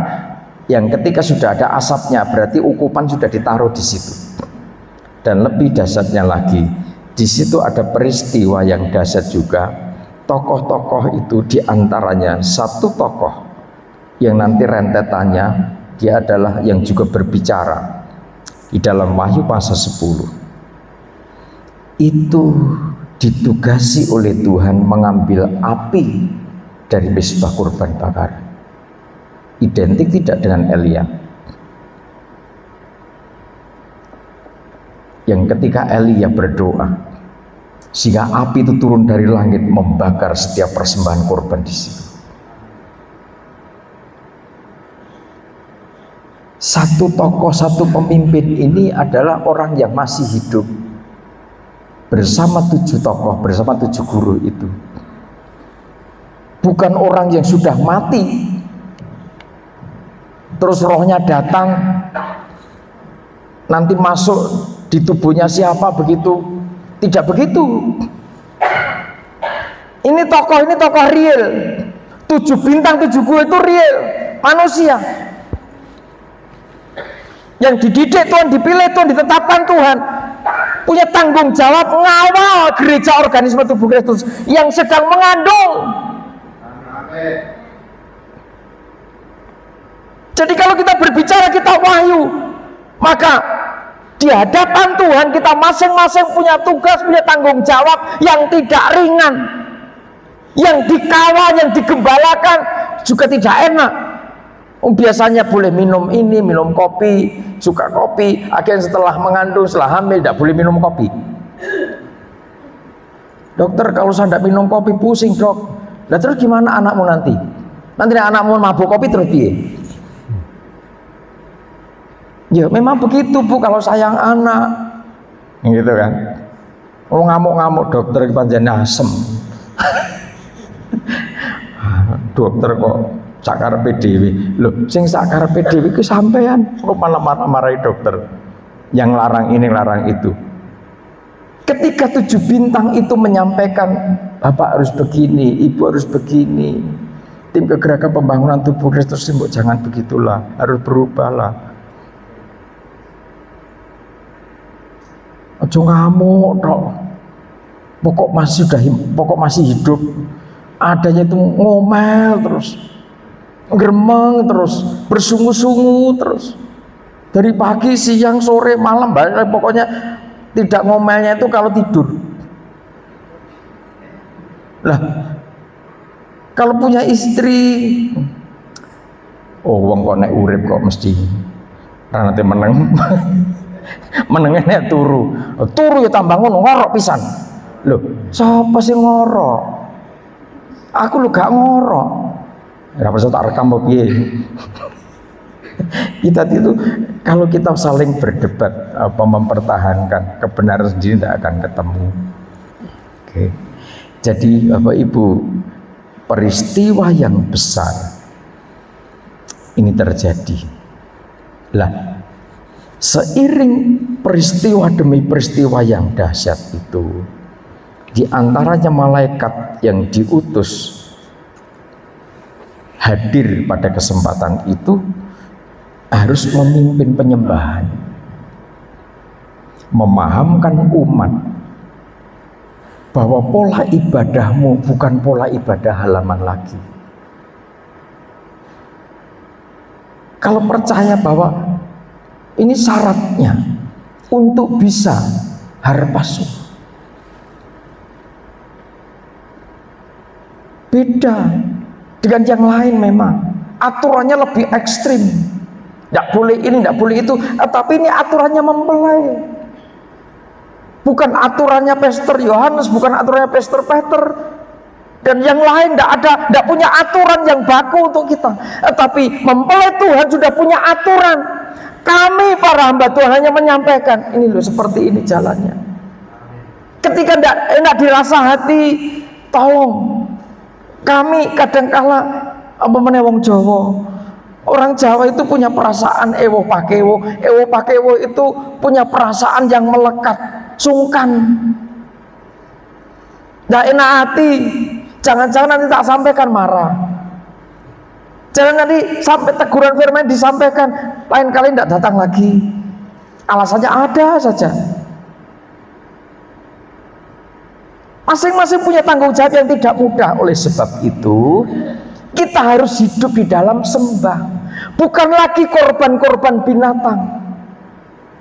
yang ketika sudah ada asapnya berarti ukupan sudah ditaruh di situ. Dan lebih dahsyatnya lagi, di situ ada peristiwa yang dahsyat juga. Tokoh-tokoh itu diantaranya 1 tokoh yang nanti rentetannya dia adalah yang juga berbicara di dalam Wahyu pasal 10. Itu ditugasi oleh Tuhan mengambil api dari mezbah kurban bakar. Identik tidak dengan Elia, yang ketika Elia berdoa sehingga api itu turun dari langit membakar setiap persembahan korban di situ. Satu tokoh, satu pemimpin ini adalah orang yang masih hidup bersama 7 tokoh, bersama 7 guru itu. Bukan orang yang sudah mati terus rohnya datang nanti masuk di tubuhnya siapa begitu. Tidak begitu. Ini tokoh real. 7 bintang 7 guru itu real, manusia yang dididik Tuhan, dipilih Tuhan, ditetapkan Tuhan, punya tanggung jawab mengawal gereja organisme tubuh Kristus yang sedang mengandung. Jadi kalau kita berbicara kita wahyu, maka di hadapan Tuhan kita masing-masing punya tugas, punya tanggung jawab yang tidak ringan, yang dikawal, yang digembalakan juga tidak enak. Biasanya boleh minum ini, minum kopi, suka kopi, akhirnya setelah mengandung, setelah hamil tidak boleh minum kopi. Dokter, kalau saya tidak minum kopi pusing dok. Nah terus gimana anakmu nanti? Nanti anakmu mabuk kopi terus piye? Ya memang begitu Bu, kalau sayang anak gitu kan. Oh ngamuk-ngamuk dokter panjenengan asem. Dokter kok sakar PDW. Loh, sing sakar PDW ku sampean kok malah marah-marahi dokter. Yang larang ini, larang itu. Ketika 7 bintang itu menyampaikan Bapak harus begini, Ibu harus begini, tim kegerakan pembangunan tubuh Kristus, jangan begitulah, harus berubahlah. Ojo ngamuk tok. Pokok masih hidup. Adanya itu ngomel terus, geremeng terus, bersungu-sungu terus. Dari pagi, siang, sore, malam, pokoknya tidak ngomelnya itu kalau tidur. Lah, kalau punya istri, oh wong kok nek urip kok mesti ra nate meneng. Menengnya turu ya tambah ngono, ngorok pisan. Loh, sapa sing ngorok? Aku lu gak ngorok. Ya bisa tak rekam apa piye. Kita itu kalau kita saling berdebat mempertahankan kebenaran sendiri tidak akan ketemu. Oke. Jadi Bapak Ibu, peristiwa yang besar ini terjadi. Lah, seiring peristiwa demi peristiwa yang dahsyat itu, di antaranya malaikat yang diutus hadir pada kesempatan itu harus memimpin penyembahan, memahamkan umat bahwa pola ibadahmu bukan pola ibadah halaman lagi. Kalau percaya bahwa ini syaratnya untuk bisa harpasu. Beda dengan yang lain memang. Aturannya lebih ekstrim. Tidak boleh ini, tidak boleh itu. Tapi ini aturannya mempelai. Bukan aturannya Pastor Yohanes, bukan aturannya Pastor Peter. Dan yang lain tidak punya aturan yang baku untuk kita. Tapi mempelai Tuhan sudah punya aturan. Kami para hamba Tuhan hanya menyampaikan, ini loh seperti ini jalannya. Ketika tidak dirasa hati, tolong. Kami kadangkala wong Jawa. Orang Jawa itu punya perasaan ewo pakewo itu punya perasaan yang melekat, sungkan. Tidak enak hati. Jangan-jangan nanti tak sampaikan marah. Jangan nanti sampai teguran firman disampaikan, lain kali tidak datang lagi. Alasannya ada saja. Masing-masing punya tanggung jawab yang tidak mudah. Oleh sebab itu, kita harus hidup di dalam sembah. Bukan lagi korban-korban binatang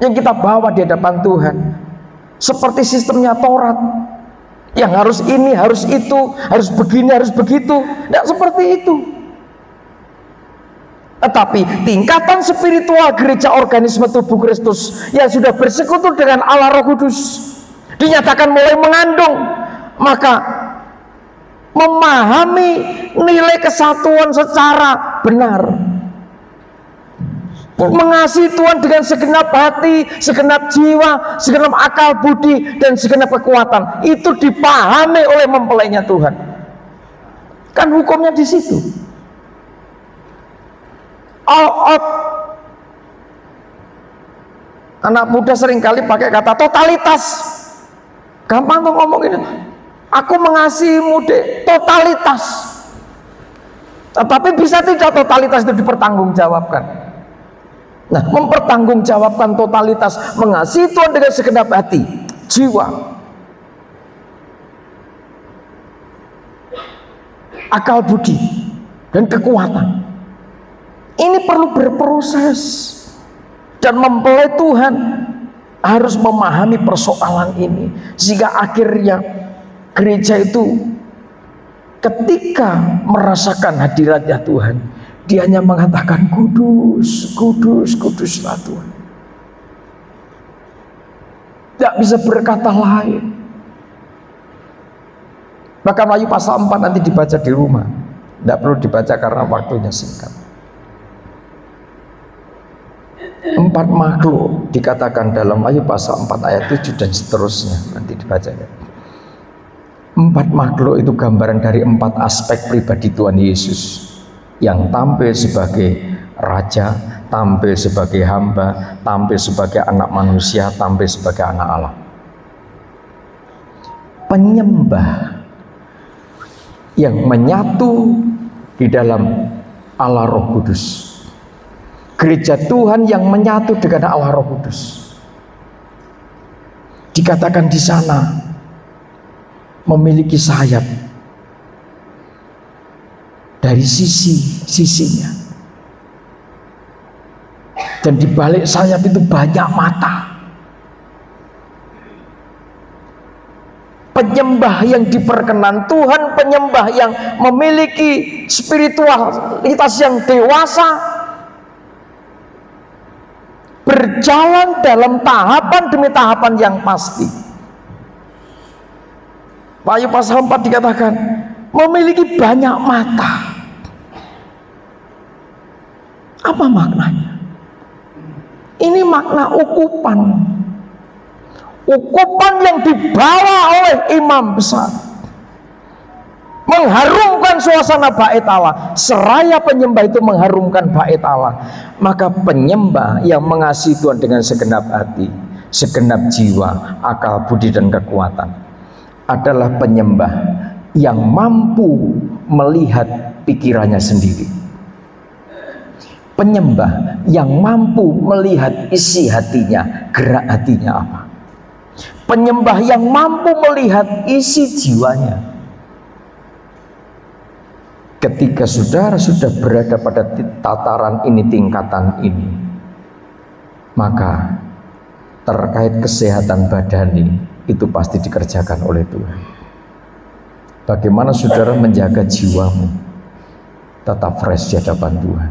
yang kita bawa di hadapan Tuhan. Seperti sistemnya Taurat, yang harus ini, harus itu, harus begini, harus begitu. Tidak seperti itu. Tetapi tingkatan spiritual gereja organisme tubuh Kristus yang sudah bersekutu dengan Allah Roh Kudus dinyatakan mulai mengandung, maka memahami nilai kesatuan secara benar. Mengasihi Tuhan dengan segenap hati, segenap jiwa, segenap akal budi, dan segenap kekuatan. Itu dipahami oleh mempelainya Tuhan. Kan hukumnya di situ. All out. Anak muda seringkali pakai kata totalitas. Gampang tuh ngomong ini. Aku mengasihimu deh, totalitas. Tetapi bisa tidak totalitas itu dipertanggungjawabkan? Nah, mempertanggungjawabkan totalitas mengasihi Tuhan dengan segenap hati, jiwa, akal budi, dan kekuatan. Ini perlu berproses. Dan mempelai Tuhan harus memahami persoalan ini, sehingga akhirnya gereja itu ketika merasakan hadiratnya Tuhan, dia hanya mengatakan kudus, kudus, kuduslah Tuhan. Tidak bisa berkata lain. Bahkan Wahyu pasal 4 nanti dibaca di rumah. Tidak perlu dibaca karena waktunya singkat. 4 makhluk dikatakan dalam Wahyu pasal 4 ayat 7 dan seterusnya. Nanti dibaca ya. 4 makhluk itu gambaran dari 4 aspek pribadi Tuhan Yesus, yang tampil sebagai raja, tampil sebagai hamba, tampil sebagai anak manusia, tampil sebagai anak Allah. Penyembah yang menyatu di dalam Allah Roh Kudus. Gereja Tuhan yang menyatu dengan Allah Roh Kudus. Dikatakan di sana memiliki sayap dari sisinya, dan di balik sayap itu banyak mata. Penyembah yang diperkenan Tuhan, penyembah yang memiliki spiritualitas yang dewasa, berjalan dalam tahapan demi tahapan yang pasti. Wahyu pasal 4 dikatakan memiliki banyak mata. Apa maknanya? Ini makna ukupan. Ukupan yang dibawa oleh imam besar, mengharumkan suasana bait Allah. Seraya penyembah itu mengharumkan bait Allah, maka penyembah yang mengasihi Tuhan dengan segenap hati, segenap jiwa, akal budi dan kekuatan adalah penyembah yang mampu melihat pikirannya sendiri. Penyembah yang mampu melihat isi hatinya, gerak hatinya apa. Penyembah yang mampu melihat isi jiwanya. Ketika saudara sudah berada pada tataran ini, tingkatan ini, maka terkait kesehatan badani itu pasti dikerjakan oleh Tuhan. Bagaimana saudara menjaga jiwamu tetap fresh di hadapan Tuhan?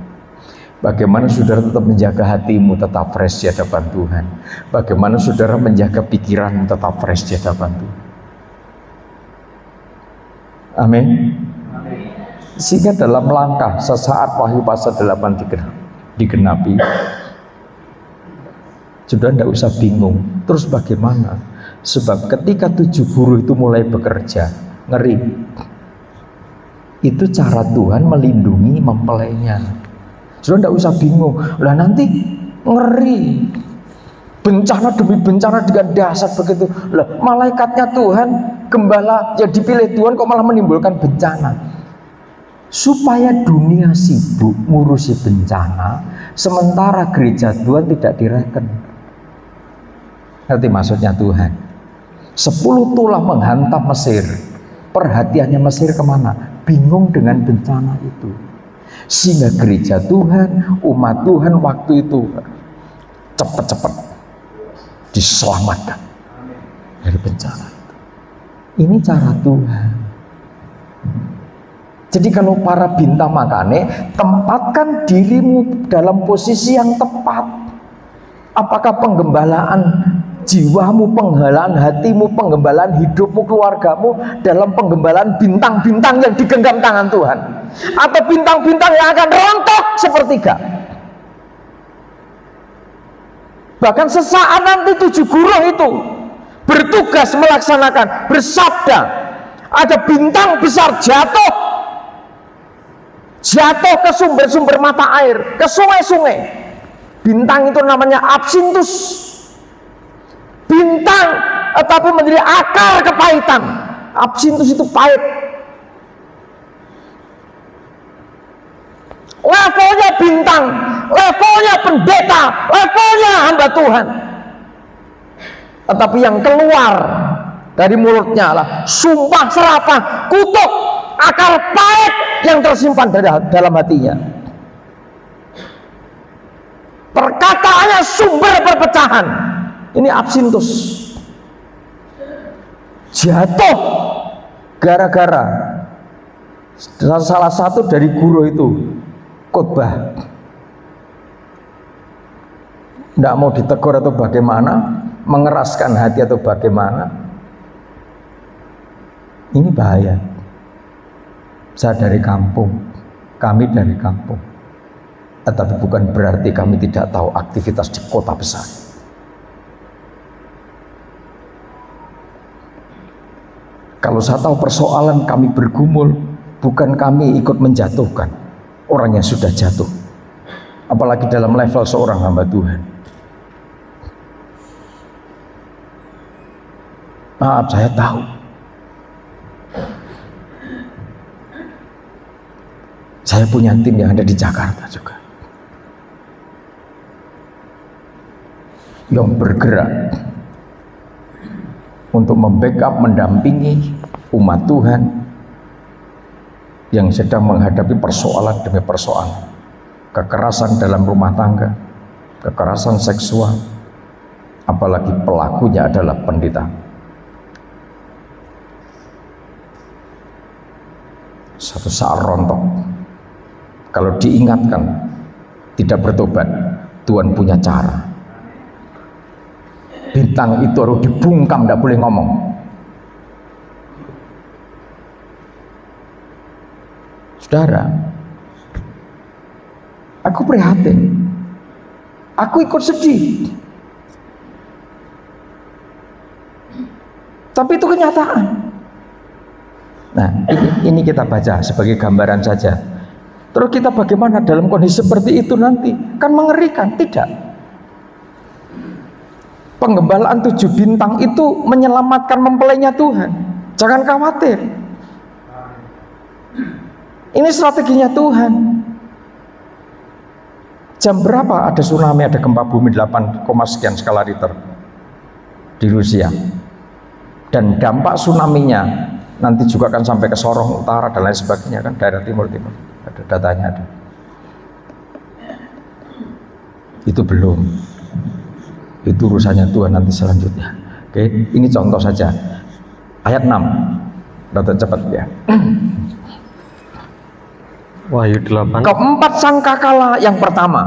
Bagaimana saudara tetap menjaga hatimu tetap fresh di hadapan Tuhan? Bagaimana saudara menjaga pikiranmu tetap fresh di hadapan Tuhan? Amin. Sehingga dalam langkah sesaat Wahyu pasal 8 digenapi, saudara tidak usah bingung. Terus bagaimana? Sebab ketika 7 guru itu mulai bekerja, ngeri. Itu cara Tuhan melindungi mempelainya. Saudara tidak usah bingung. Lah nanti ngeri. Bencana demi bencana dengan dahsyat begitu. Lah malaikatnya Tuhan, gembala yang dipilih Tuhan kok malah menimbulkan bencana. Supaya dunia sibuk ngurusi bencana, sementara gereja Tuhan tidak direken. Ngerti maksudnya Tuhan? 10 tulah menghantam Mesir. Perhatiannya Mesir kemana? Bingung dengan bencana itu. Sehingga gereja Tuhan, umat Tuhan waktu itu cepat-cepat diselamatkan dari bencana itu. Ini cara Tuhan. Jadi kalau para bintang makane, tempatkan dirimu dalam posisi yang tepat. Apakah penggembalaan jiwamu, penggembalaan hatimu, penggembalaan hidupmu, keluargamu dalam penggembalaan bintang-bintang yang digenggam tangan Tuhan, atau bintang-bintang yang akan rontok sepertiga? Bahkan sesaat nanti 7 guru itu bertugas melaksanakan, bersabda, ada bintang besar jatuh ke sumber-sumber mata air, ke sungai-sungai. Bintang itu namanya absintus. Bintang tetapi menjadi akar kepahitan. Absintus itu pahit. Levelnya bintang, levelnya pendeta, levelnya hamba Tuhan. Tetapi yang keluar dari mulutnya adalah sumpah serapah, kutuk, akar pahit yang tersimpan dalam hatinya. Perkataannya sumber perpecahan. Ini absintus. Jatuh gara-gara salah satu dari guru itu khotbah. Tidak mau ditegur atau bagaimana, mengeraskan hati atau bagaimana. Ini bahaya. Saya dari kampung, kami dari kampung. Tetapi bukan berarti kami tidak tahu aktivitas di kota besar. Kalau saya tahu persoalan kami bergumul, bukan kami ikut menjatuhkan orang yang sudah jatuh, apalagi dalam level seorang hamba Tuhan. Maaf, saya tahu. Saya punya tim yang ada di Jakarta juga, yang bergerak untuk membackup, mendampingi umat Tuhan yang sedang menghadapi persoalan demi persoalan, kekerasan dalam rumah tangga, kekerasan seksual, apalagi pelakunya adalah pendeta. Satu saat rontok, kalau diingatkan tidak bertobat, Tuhan punya cara. Bintang itu harus dibungkam, tidak boleh ngomong. Saudara, aku prihatin, aku ikut sedih, tapi itu kenyataan. Nah, ini kita baca sebagai gambaran saja. Terus kita bagaimana dalam kondisi seperti itu nanti? Kan mengerikan, tidak? Penggembalaan 7 bintang itu menyelamatkan mempelainya Tuhan. Jangan khawatir. Ini strateginya Tuhan. Jam berapa ada tsunami, ada gempa bumi 8, sekian skala Richter di Rusia. Dan dampak tsunami-nya nanti juga akan sampai ke Sorong Utara dan lain sebagainya, kan daerah timur. Ada datanya ada. Itu belum. Itu urusannya Tuhan nanti selanjutnya. Oke, ini contoh saja. Ayat 6. Rada cepat ya. Wahyu 8. Keempat sangkakala yang pertama.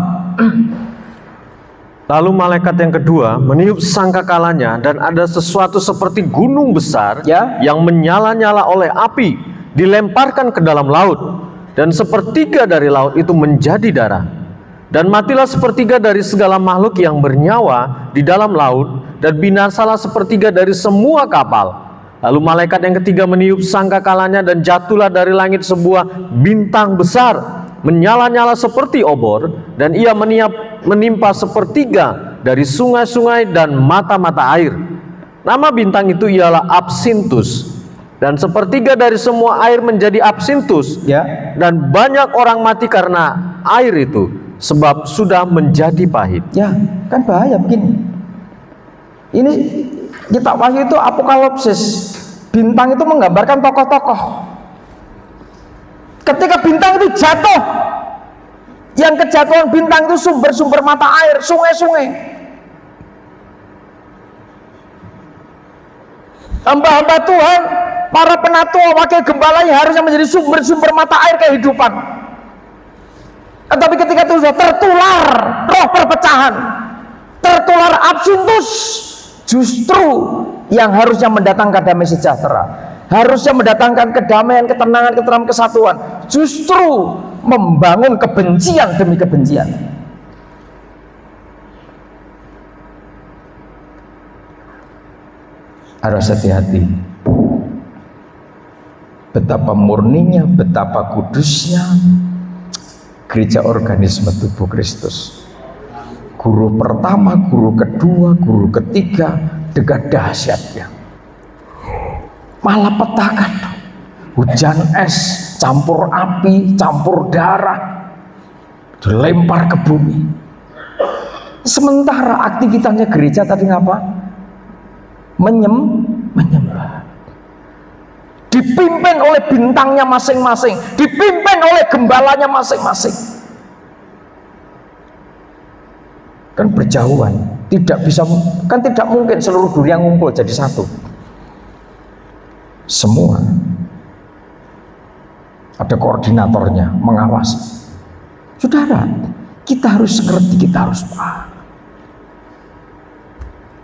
Lalu malaikat yang kedua meniup sangkakalanya, dan ada sesuatu seperti gunung besar yang menyala-nyala oleh api dilemparkan ke dalam laut, dan sepertiga dari laut itu menjadi darah. Dan matilah sepertiga dari segala makhluk yang bernyawa di dalam laut, dan binasalah sepertiga dari semua kapal. Lalu malaikat yang ketiga meniup sangkakalanya, dan jatuhlah dari langit sebuah bintang besar, menyala-nyala seperti obor, dan ia menimpa sepertiga dari sungai-sungai dan mata-mata air. Nama bintang itu ialah Absintus. Dan sepertiga dari semua air menjadi absintus, dan banyak orang mati karena air itu, sebab sudah menjadi pahit. Ya, kan bahaya begini. Ini kitab Wahyu itu apokalipsis. Bintang itu menggambarkan tokoh-tokoh. Ketika bintang itu jatuh, yang kejatuhan bintang itu sumber-sumber mata air, sungai-sungai. Hamba-hamba Tuhan, para penatua, wakil gembala yang harusnya menjadi sumber-sumber mata air kehidupan. Tetapi ketika itu sudah tertular roh perpecahan, tertular absintus, justru yang harusnya mendatangkan damai sejahtera, harusnya mendatangkan kedamaian, ketenangan, ketenangan, kesatuan, justru membangun kebencian demi kebencian. Harus hati-hati. Betapa murninya, betapa kudusnya gereja organisme tubuh Kristus. Guru pertama, guru kedua, guru ketiga dengan dahsyatnya. Malah petakan, hujan es, campur api, campur darah, dilempar ke bumi. Sementara aktivitasnya gereja tadi ngapa? Menyembah. Dipimpin oleh bintangnya masing-masing, dipimpin oleh gembalanya masing-masing. Kan berjauhan, tidak bisa, kan tidak mungkin seluruh guru yang ngumpul jadi satu. Semua ada koordinatornya, mengawasi. Saudara, kita harus ngerti, kita harus paham.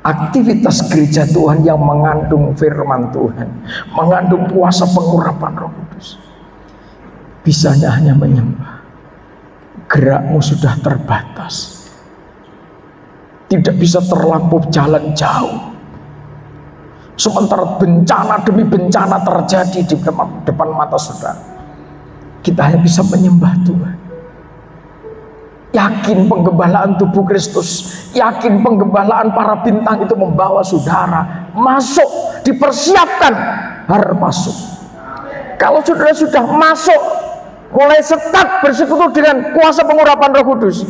Aktivitas gereja Tuhan yang mengandung firman Tuhan, mengandung kuasa pengurapan Roh Kudus, bisanya hanya menyembah. Gerakmu sudah terbatas, tidak bisa terlampau jalan jauh. Sementara bencana demi bencana terjadi di depan mata saudara, kita hanya bisa menyembah Tuhan. Yakin penggembalaan tubuh Kristus, yakin penggembalaan para bintang itu membawa saudara masuk, dipersiapkan harus masuk. Kalau saudara sudah masuk, mulai start bersekutu dengan kuasa pengurapan Roh Kudus,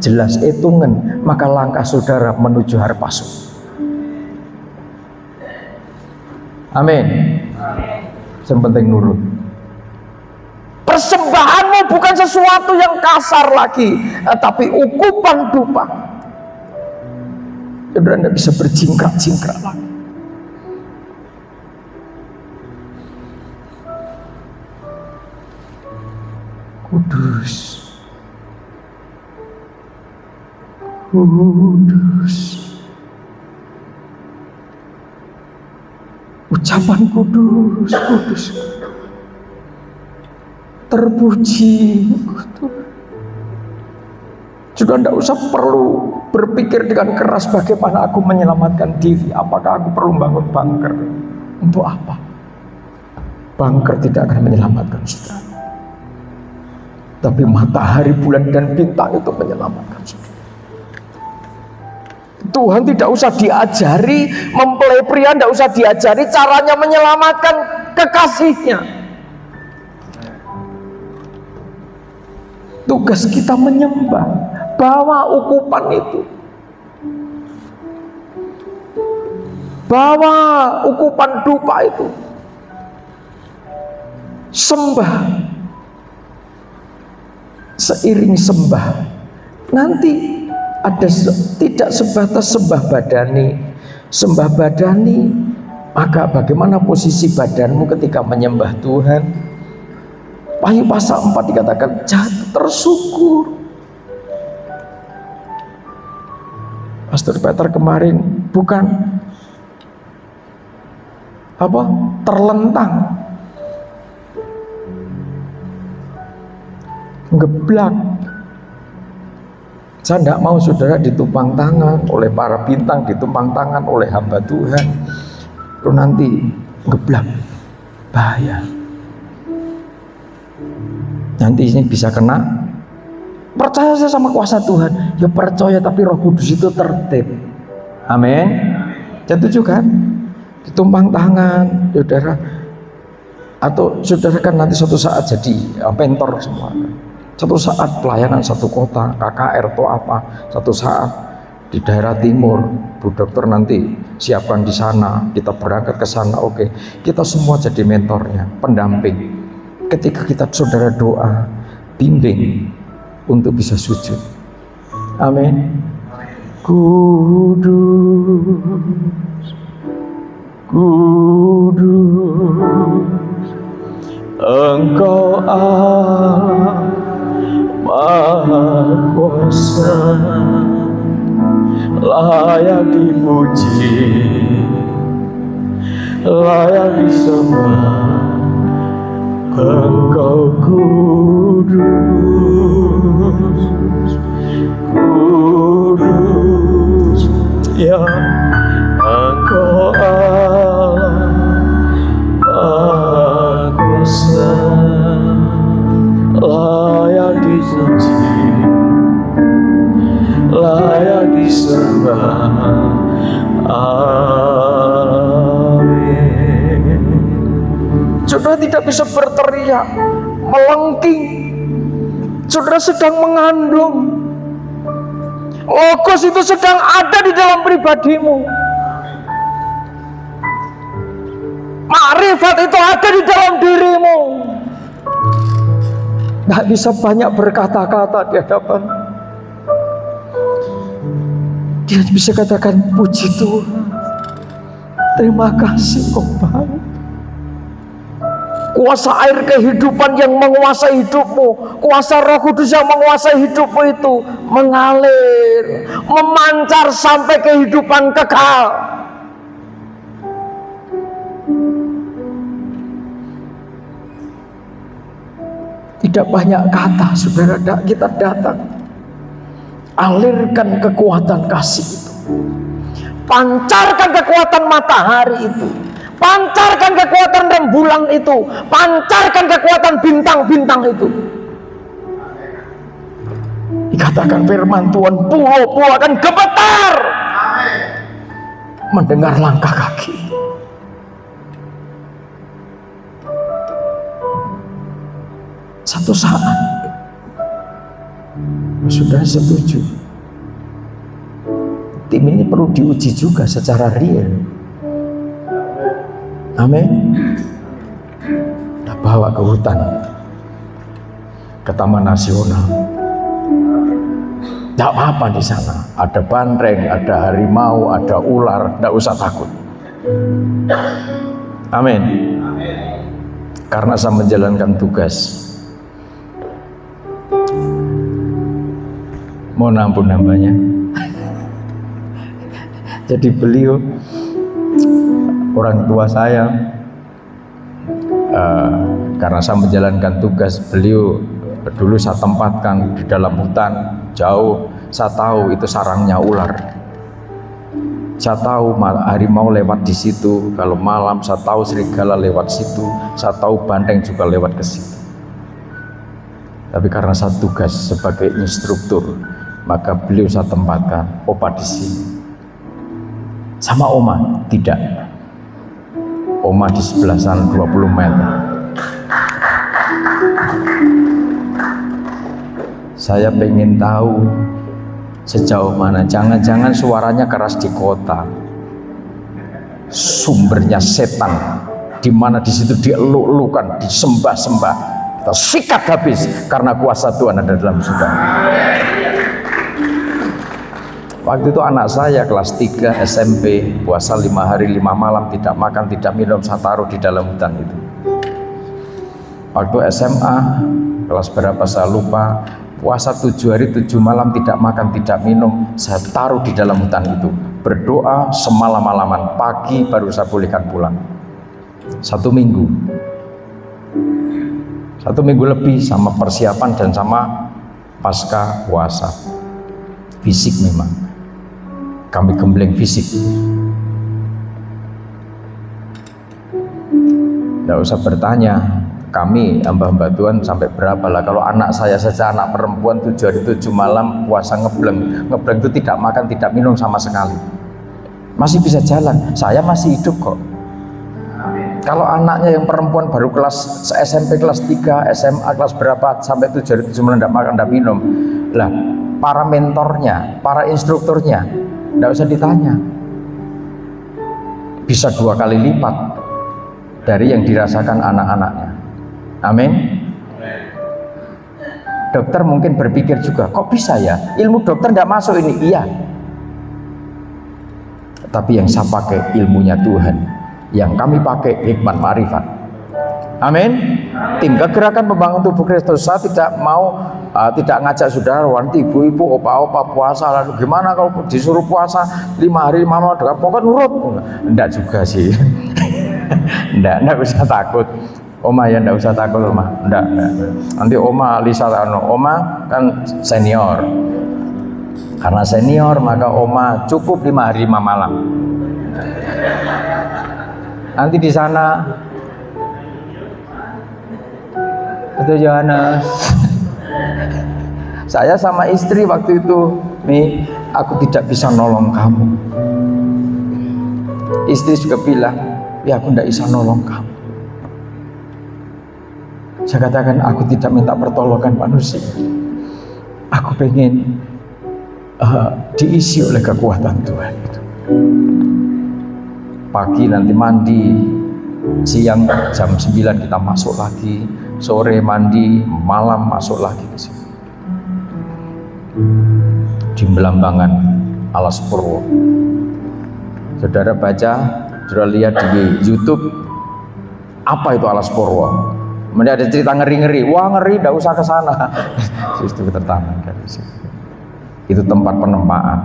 jelas hitungan, maka langkah saudara menuju harus masuk. Amin. Yang penting nurut. Persembahanmu bukan sesuatu yang kasar lagi, tapi ukupan dupa. Saudara tidak bisa berjingkrak-jingkrak lagi. Kudus, kudus. Ucapan kudus, kudus. Terpuji. Juga tidak usah perlu berpikir dengan keras bagaimana aku menyelamatkan diri. Apakah aku perlu bangun bunker? Untuk apa? Bunker tidak akan menyelamatkan saudara, tapi matahari, bulan, dan bintang itu menyelamatkan saudara. Tuhan tidak usah diajari, mempelai pria tidak usah diajari caranya menyelamatkan kekasihnya. Tugas kita menyembah, bawa ukupan itu, bawa ukupan dupa itu, sembah. Seiring sembah, nanti ada tidak sebatas sembah badani, maka bagaimana posisi badanmu ketika menyembah Tuhan? Wahyu pasal 4 dikatakan jatuh tersyukur. Pastor Peter kemarin bukan terlentang, ngeblak. Saya tidak mau saudara ditumpang tangan oleh para bintang, ditumpang tangan oleh hamba Tuhan, lalu nanti ngeblak, bahaya. Nanti ini bisa kena. Percaya saya sama kuasa Tuhan, ya percaya, tapi Roh Kudus itu tertib. Amin. Setuju kan? Ditumpang tangan, saudara. Atau saudara kan nanti suatu saat jadi mentor semua. Satu saat pelayanan satu kota, KKR atau apa. Satu saat di daerah timur, Bu Dokter nanti siapkan di sana, kita berangkat ke sana. Oke, kita semua jadi mentornya, pendamping. Ketika kita saudara doa, bimbing untuk bisa sujud. Amin. Kudus, kudus, Engkau Allah Maha Kuasa, layak dipuji, layak disembah. Engkau kudus, kudus, ya Engkau Kau Allah kuasa, layak dipuji, layak disembah. Amin. Saudara tidak bisa berteriak, melengking. Saudara sedang mengandung. Logos itu sedang ada di dalam pribadimu. Makrifat itu ada di dalam dirimu. Tidak bisa banyak berkata-kata di hadapan. Dia bisa katakan, puji Tuhan, terima kasih kau Bapa. Kuasa air kehidupan yang menguasai hidupmu, kuasa Roh Kudus yang menguasai hidupmu itu mengalir, memancar sampai kehidupan kekal. Tidak banyak kata, saudara, kita datang, alirkan kekuatan kasih itu, pancarkan kekuatan matahari itu, pancarkan kekuatan rembulan itu, pancarkan kekuatan bintang-bintang itu. Dikatakan firman Tuhan, pulau-pulau akan gemetar mendengar langkah kaki. Satu saat, sudah setuju, tim ini perlu diuji juga secara real. Amin. Kita bawa ke hutan, ke Taman Nasional. Tidak apa-apa di sana. Ada banteng, ada harimau, ada ular. Tidak usah takut. Amin. Karena saya menjalankan tugas. Mohon ampun hambanya. Jadi beliau orang tua saya, karena saya menjalankan tugas, beliau dulu saya tempatkan di dalam hutan jauh. Saya tahu itu sarangnya ular. Saya tahu harimau lewat di situ. Kalau malam saya tahu serigala lewat situ. Saya tahu banteng juga lewat ke situ. Tapi karena saya tugas sebagai instruktur, maka beliau saya tempatkan, opa di sini. Sama oma tidak. Oma di sebelah sana 20 meter. Saya pengen tahu sejauh mana. Jangan-jangan suaranya keras di kota. Sumbernya setan, di mana di situ dieluk-elukan, disembah-sembah. Kita sikat habis karena kuasa Tuhan ada dalam saudara. Waktu itu anak saya kelas 3 SMP, puasa 5 hari 5 malam, tidak makan, tidak minum, saya taruh di dalam hutan itu. Waktu SMA, kelas berapa saya lupa, puasa 7 hari 7 malam, tidak makan, tidak minum, saya taruh di dalam hutan itu. Berdoa semalam-malaman, pagi baru saya bolehkan pulang. 1 minggu. 1 minggu lebih sama persiapan dan sama pasca puasa. Fisik memang. Kami gembleng fisik. Tidak usah bertanya, kami hamba-hamba Tuhan sampai berapa lah. Kalau anak saya saja, anak perempuan 7 hari 7 malam puasa ngebleng. Ngebleng itu tidak makan, tidak minum sama sekali. Masih bisa jalan, saya masih hidup kok. Kalau anaknya yang perempuan baru kelas SMP kelas 3, SMA kelas berapa, sampai 7 hari 7 malam tidak makan, tidak minum. Lah, para mentornya, para instrukturnya, tidak usah ditanya, bisa 2 kali lipat dari yang dirasakan anak-anaknya. Amin. Dokter mungkin berpikir juga, kok bisa ya, ilmu dokter tidak masuk ini. Iya, tapi yang saya pakai ilmunya Tuhan, yang kami pakai hikmat marifat. Amin. Tim Kegerakan Pembangunan Tubuh Kristus, saya tidak mau tidak ngajak saudara, wanti ibu-ibu, opa-opa puasa, lalu gimana kalau disuruh puasa 5 hari 5 malam, pokoknya nurut. Enggak juga sih. enggak usah takut. Oma ya enggak usah takut, Oma. Enggak. Nanti Oma Lisa, Oma kan senior. Karena senior maka Oma cukup 5 hari 5 malam. Nanti di sana itu Yohanes. Saya sama istri waktu itu, Mi, aku tidak bisa nolong kamu. Istri juga bilang, ya aku tidak bisa nolong kamu. Saya katakan, aku tidak minta pertolongan manusia. Aku pengen diisi oleh kekuatan Tuhan. Pagi nanti mandi, siang jam 9 kita masuk lagi, sore mandi, malam masuk lagi ke sini. Di Belambangan, Alas Purwo. Saudara baca, saudara lihat di YouTube, apa itu Alas Purwo? Kemudian ada cerita ngeri-ngeri, wah ngeri, tidak usah ke sana. Itu tertaman kan. Itu tempat penempaan.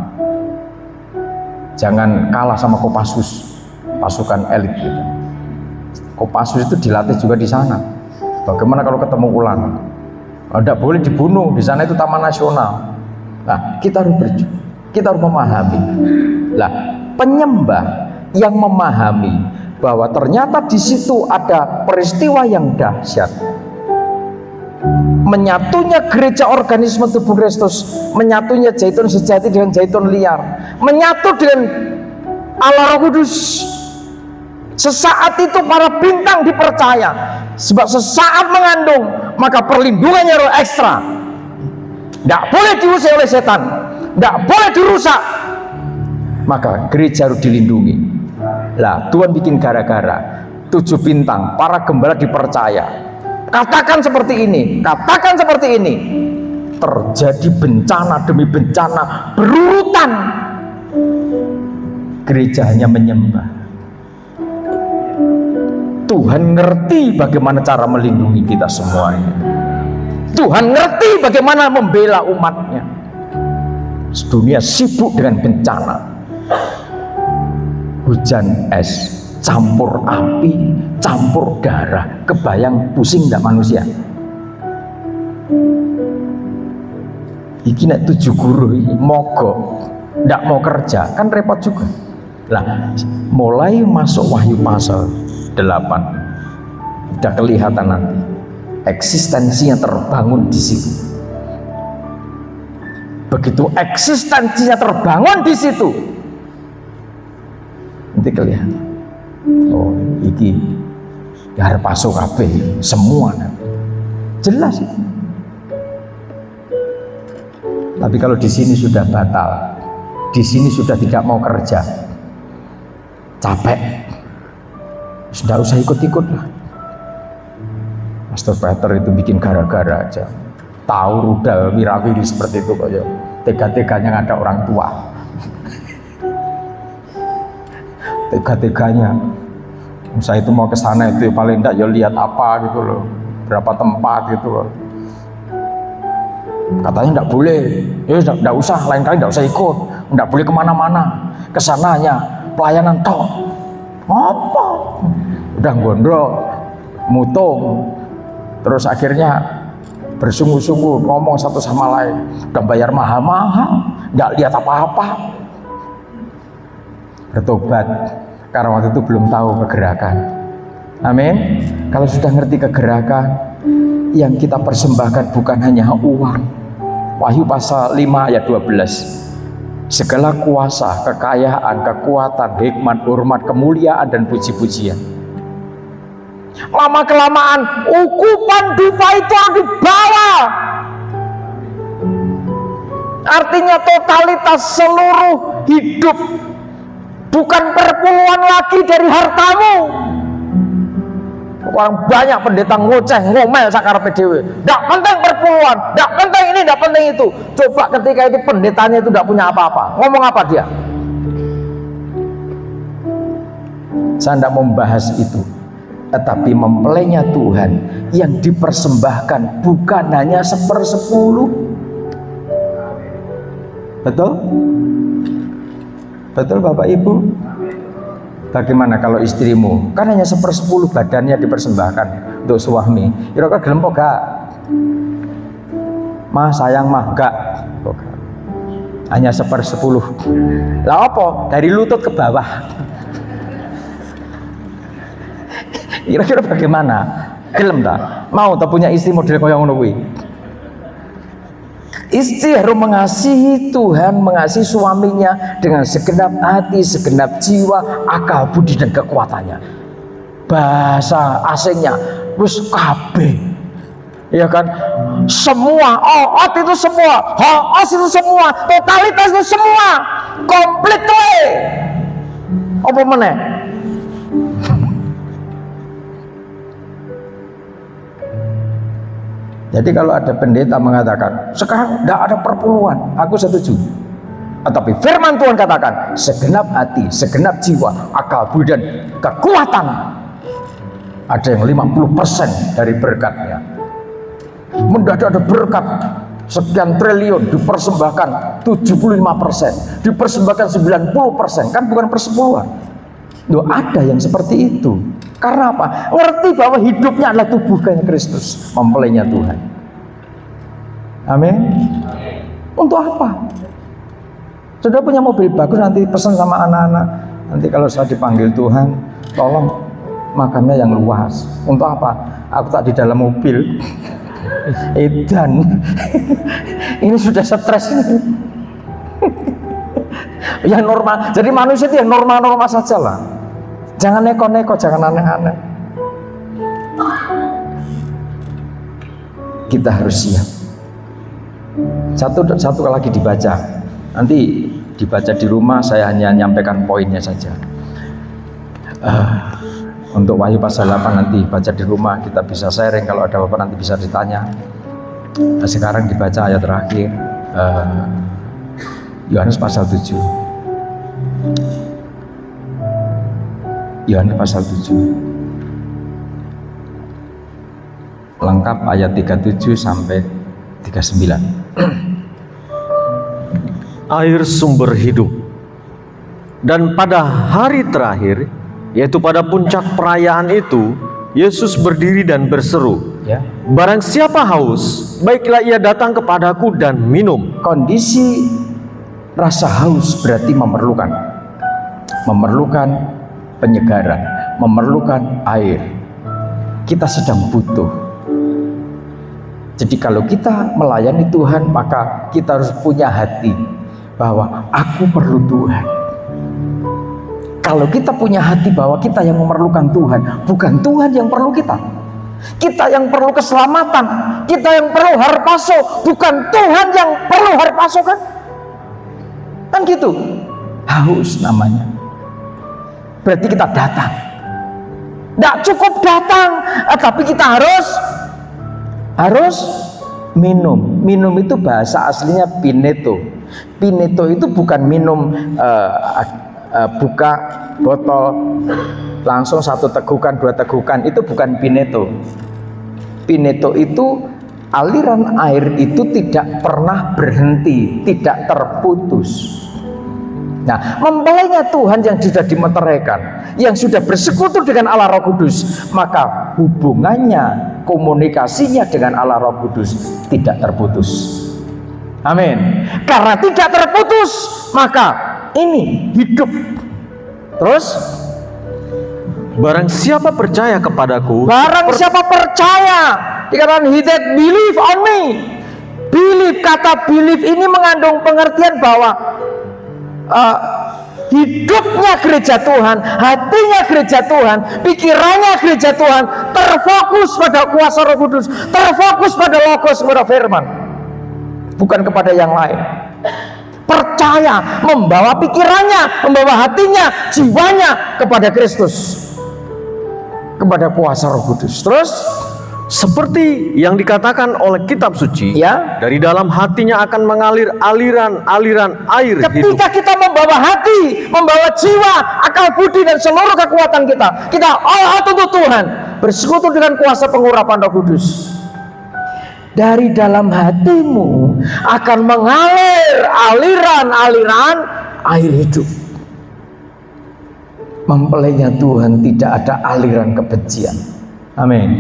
Jangan kalah sama Kopassus, pasukan elit gitu. Kopassus itu dilatih juga di sana. Bagaimana kalau ketemu ular? Tidak boleh dibunuh, di sana itu taman nasional. Nah, kita harus berjuang, kita harus memahami. Lah, penyembah yang memahami bahwa ternyata di situ ada peristiwa yang dahsyat. Menyatunya gereja organisme tubuh Kristus, menyatunya zaitun sejati dengan zaitun liar, menyatu dengan Allah Roh Kudus. Sesaat itu para bintang dipercaya, sebab sesaat mengandung, maka perlindungannya roh ekstra. Tidak boleh diusir oleh setan, tidak boleh dirusak. Maka gereja harus dilindungi. Lah, Tuhan bikin gara-gara 7 bintang, para gembala dipercaya. Katakan seperti ini, katakan seperti ini. Terjadi bencana demi bencana berurutan. Gereja hanya menyembah. Tuhan ngerti bagaimana cara melindungi kita semuanya. Tuhan ngerti bagaimana membela umatnya. Dunia sibuk dengan bencana. Hujan es, campur api, campur darah. Kebayang pusing enggak manusia? Iki nek 7 guru mogok, enggak mau kerja, kan repot juga. Lah, mulai masuk Wahyu pasal 8, udah kelihatan nanti eksistensinya terbangun di situ. Begitu eksistensinya terbangun di situ, nanti kelihatan. Oh, iki harus pasuk kabeh semua nanti. Jelas itu. Tapi kalau di sini sudah batal, di sini sudah tidak mau kerja, capek, sudah usah ikut-ikut lah. Pastor Peter itu bikin gara-gara aja. Tahu rudal wirawiri seperti itu kok ya. Tega-teganya ada orang tua. Tega-teganya. Saya itu mau ke sana itu paling enggak ya lihat apa gitu loh. Berapa tempat gitu loh. Katanya enggak boleh. Ya enggak usah, lain kali enggak usah ikut. Enggak boleh kemana-mana. Kesananya pelayanan toh. Apa? Udah gondrong, mutung, terus akhirnya bersungguh-sungguh ngomong satu sama lain, udah bayar mahal-mahal, nggak lihat apa-apa. Bertobat, karena waktu itu belum tahu kegerakan. Amin. Kalau sudah ngerti kegerakan, yang kita persembahkan bukan hanya uang. Wahyu pasal 5 ayat 12. Segala kuasa, kekayaan, kekuatan, hikmat, hormat, kemuliaan, dan puji-pujian. Lama-kelamaan ukupan dupa itu harus dibawa. Artinya totalitas seluruh hidup, bukan perpuluhan lagi dari hartamu. Orang banyak pendeta ngoceh, ngomel sakarepe dhewe. Ndak penting perpuluhan, ndak penting ini, ndak penting itu. Coba ketika itu pendetanya itu ndak punya apa-apa, ngomong apa dia? Saya ndak membahas itu, tetapi mempelainya Tuhan yang dipersembahkan bukan hanya 1/10. Betul? Betul Bapak Ibu? Bagaimana kalau istrimu kan hanya 1/10 badannya dipersembahkan untuk suami, kira-kira gelem kok gak? Mah sayang mah gak, hanya 1/10. Lah apa? Dari lutut ke bawah Kira-kira bagaimana? Gelem tak? Mau tak punya istri model koyo ngono kuwi? Istri harus mengasihi Tuhan, mengasihi suaminya dengan segenap hati, segenap jiwa, akal, budi dan kekuatannya. Bahasa asingnya wis kabeh. Ya kan? Semua, oot itu semua, hoos itu semua, totalitas itu semua, completely. Apa meneh? Jadi kalau ada pendeta mengatakan sekarang tidak ada perpuluhan, aku setuju. Tetapi firman Tuhan katakan segenap hati, segenap jiwa, akal, budi dan kekuatan. Ada yang 50% dari berkatnya. Mendadak ada berkat sekian triliun dipersembahkan 75%, dipersembahkan 90%, kan bukan persepuluhan. Loh, ada yang seperti itu. Karena apa? Ngerti bahwa hidupnya adalah tubuh Kristus, mempelainya Tuhan. Amin. Untuk apa? Sudah punya mobil bagus, nanti pesan sama anak-anak, nanti kalau saya dipanggil Tuhan, tolong makamnya yang luas. Untuk apa? Aku tak di dalam mobil. Edan. Ini sudah stres ini. Yang normal. Jadi manusia itu yang normal-normal saja lah. Jangan neko-neko, jangan aneh-aneh. Kita harus siap. Satu lagi dibaca. Nanti dibaca di rumah, saya hanya nyampaikan poinnya saja. Untuk Wahyu pasal 8 nanti baca di rumah, kita bisa sharing, kalau ada apa-apa nanti bisa ditanya. Sekarang dibaca ayat terakhir, Yohanes pasal 7. Yohanes pasal 7 lengkap ayat 37 sampai 39. Air sumber hidup. Dan pada hari terakhir, yaitu pada puncak perayaan itu, Yesus berdiri dan berseru, ya. Barang siapa haus, baiklah ia datang kepadaku dan minum. Kondisi rasa haus berarti memerlukan penyegaran, memerlukan air. Kita sedang butuh. Jadi kalau kita melayani Tuhan, maka kita harus punya hati bahwa aku perlu Tuhan. Kalau kita punya hati bahwa kita yang memerlukan Tuhan, bukan Tuhan yang perlu kita. Kita yang perlu keselamatan, kita yang perlu harpaso, bukan Tuhan yang perlu harpaso, kan? Kan gitu. Haus namanya. Berarti kita datang. Tidak cukup datang, tapi kita harus minum. Minum itu bahasa aslinya pineto. Pineto itu bukan minum buka botol langsung 1 tegukan 2 tegukan, itu bukan pineto. Pineto itu aliran air itu tidak pernah berhenti, tidak terputus. Nah, mempelainya Tuhan yang sudah dimeteraikan, yang sudah bersekutu dengan Allah Roh Kudus, maka hubungannya, komunikasinya dengan Allah Roh Kudus tidak terputus. Amin. Karena tidak terputus, maka ini hidup. Terus, barang siapa percaya kepadaku, barang siapa percaya, dikatakan he that believe on me. Believe, kata believe ini mengandung pengertian bahwa hidupnya gereja Tuhan, hatinya gereja Tuhan, pikirannya gereja Tuhan terfokus pada kuasa Roh Kudus, terfokus pada logos, pada firman, bukan kepada yang lain. Percaya, membawa pikirannya, membawa hatinya, jiwanya kepada Kristus, kepada kuasa Roh Kudus. Terus, seperti yang dikatakan oleh kitab suci, ya, dari dalam hatinya akan mengalir aliran-aliran air ketika hidup. kita membawa hati, membawa jiwa, akal budi dan seluruh kekuatan kita all out untuk Tuhan, bersekutu dengan kuasa pengurapan Roh Kudus. Dari dalam hatimu akan mengalir aliran-aliran air hidup. Mempelainya Tuhan tidak ada aliran kebencian. Amin.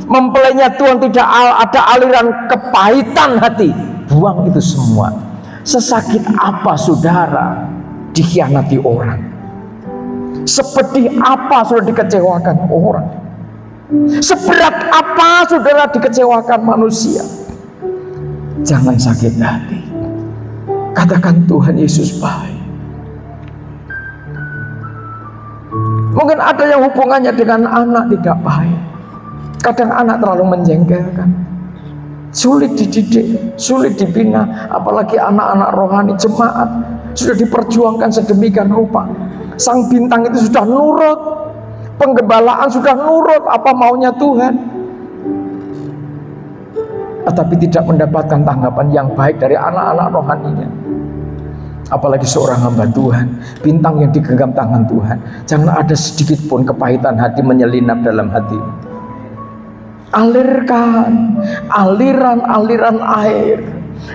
Mempelainya Tuhan tidak ada aliran kepahitan hati. Buang itu semua. Sesakit apa saudara dikhianati orang? Sepedih apa saudara dikecewakan orang? Seberat apa saudara dikecewakan manusia? Jangan sakit hati. Katakan Tuhan Yesus baik. Mungkin ada yang hubungannya dengan anak tidak baik. Kadang anak terlalu menjengkelkan, sulit dididik, sulit dibina. Apalagi anak-anak rohani jemaat sudah diperjuangkan sedemikian rupa. Sang bintang itu sudah nurut, penggembalaan sudah nurut apa maunya Tuhan, tetapi tidak mendapatkan tanggapan yang baik dari anak-anak rohaninya. Apalagi seorang hamba Tuhan, bintang yang digenggam tangan Tuhan. Jangan ada sedikit pun kepahitan hati menyelinap dalam hati. Alirkan aliran-aliran air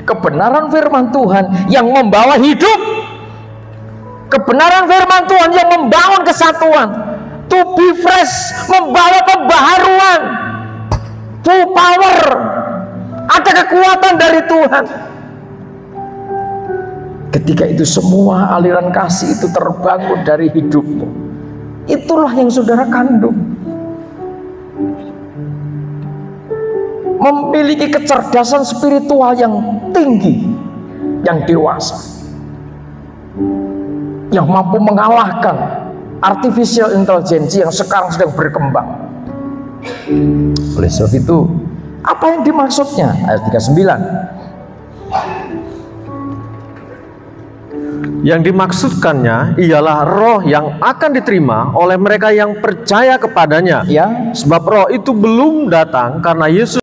kebenaran firman Tuhan yang membawa hidup, kebenaran firman Tuhan yang membangun kesatuan. To be fresh, membawa pembaharuan, full power. Ada kekuatan dari Tuhan. Ketika itu semua aliran kasih itu terbangun dari hidupmu, itulah yang saudara kandung. Memiliki kecerdasan spiritual yang tinggi, yang dewasa, yang mampu mengalahkan artificial intelligence yang sekarang sedang berkembang. Oleh sebab itu, apa yang dimaksudnya? Ayat 39. Yang dimaksudkannya ialah roh yang akan diterima oleh mereka yang percaya kepadanya. Ya. Sebab roh itu belum datang karena Yesus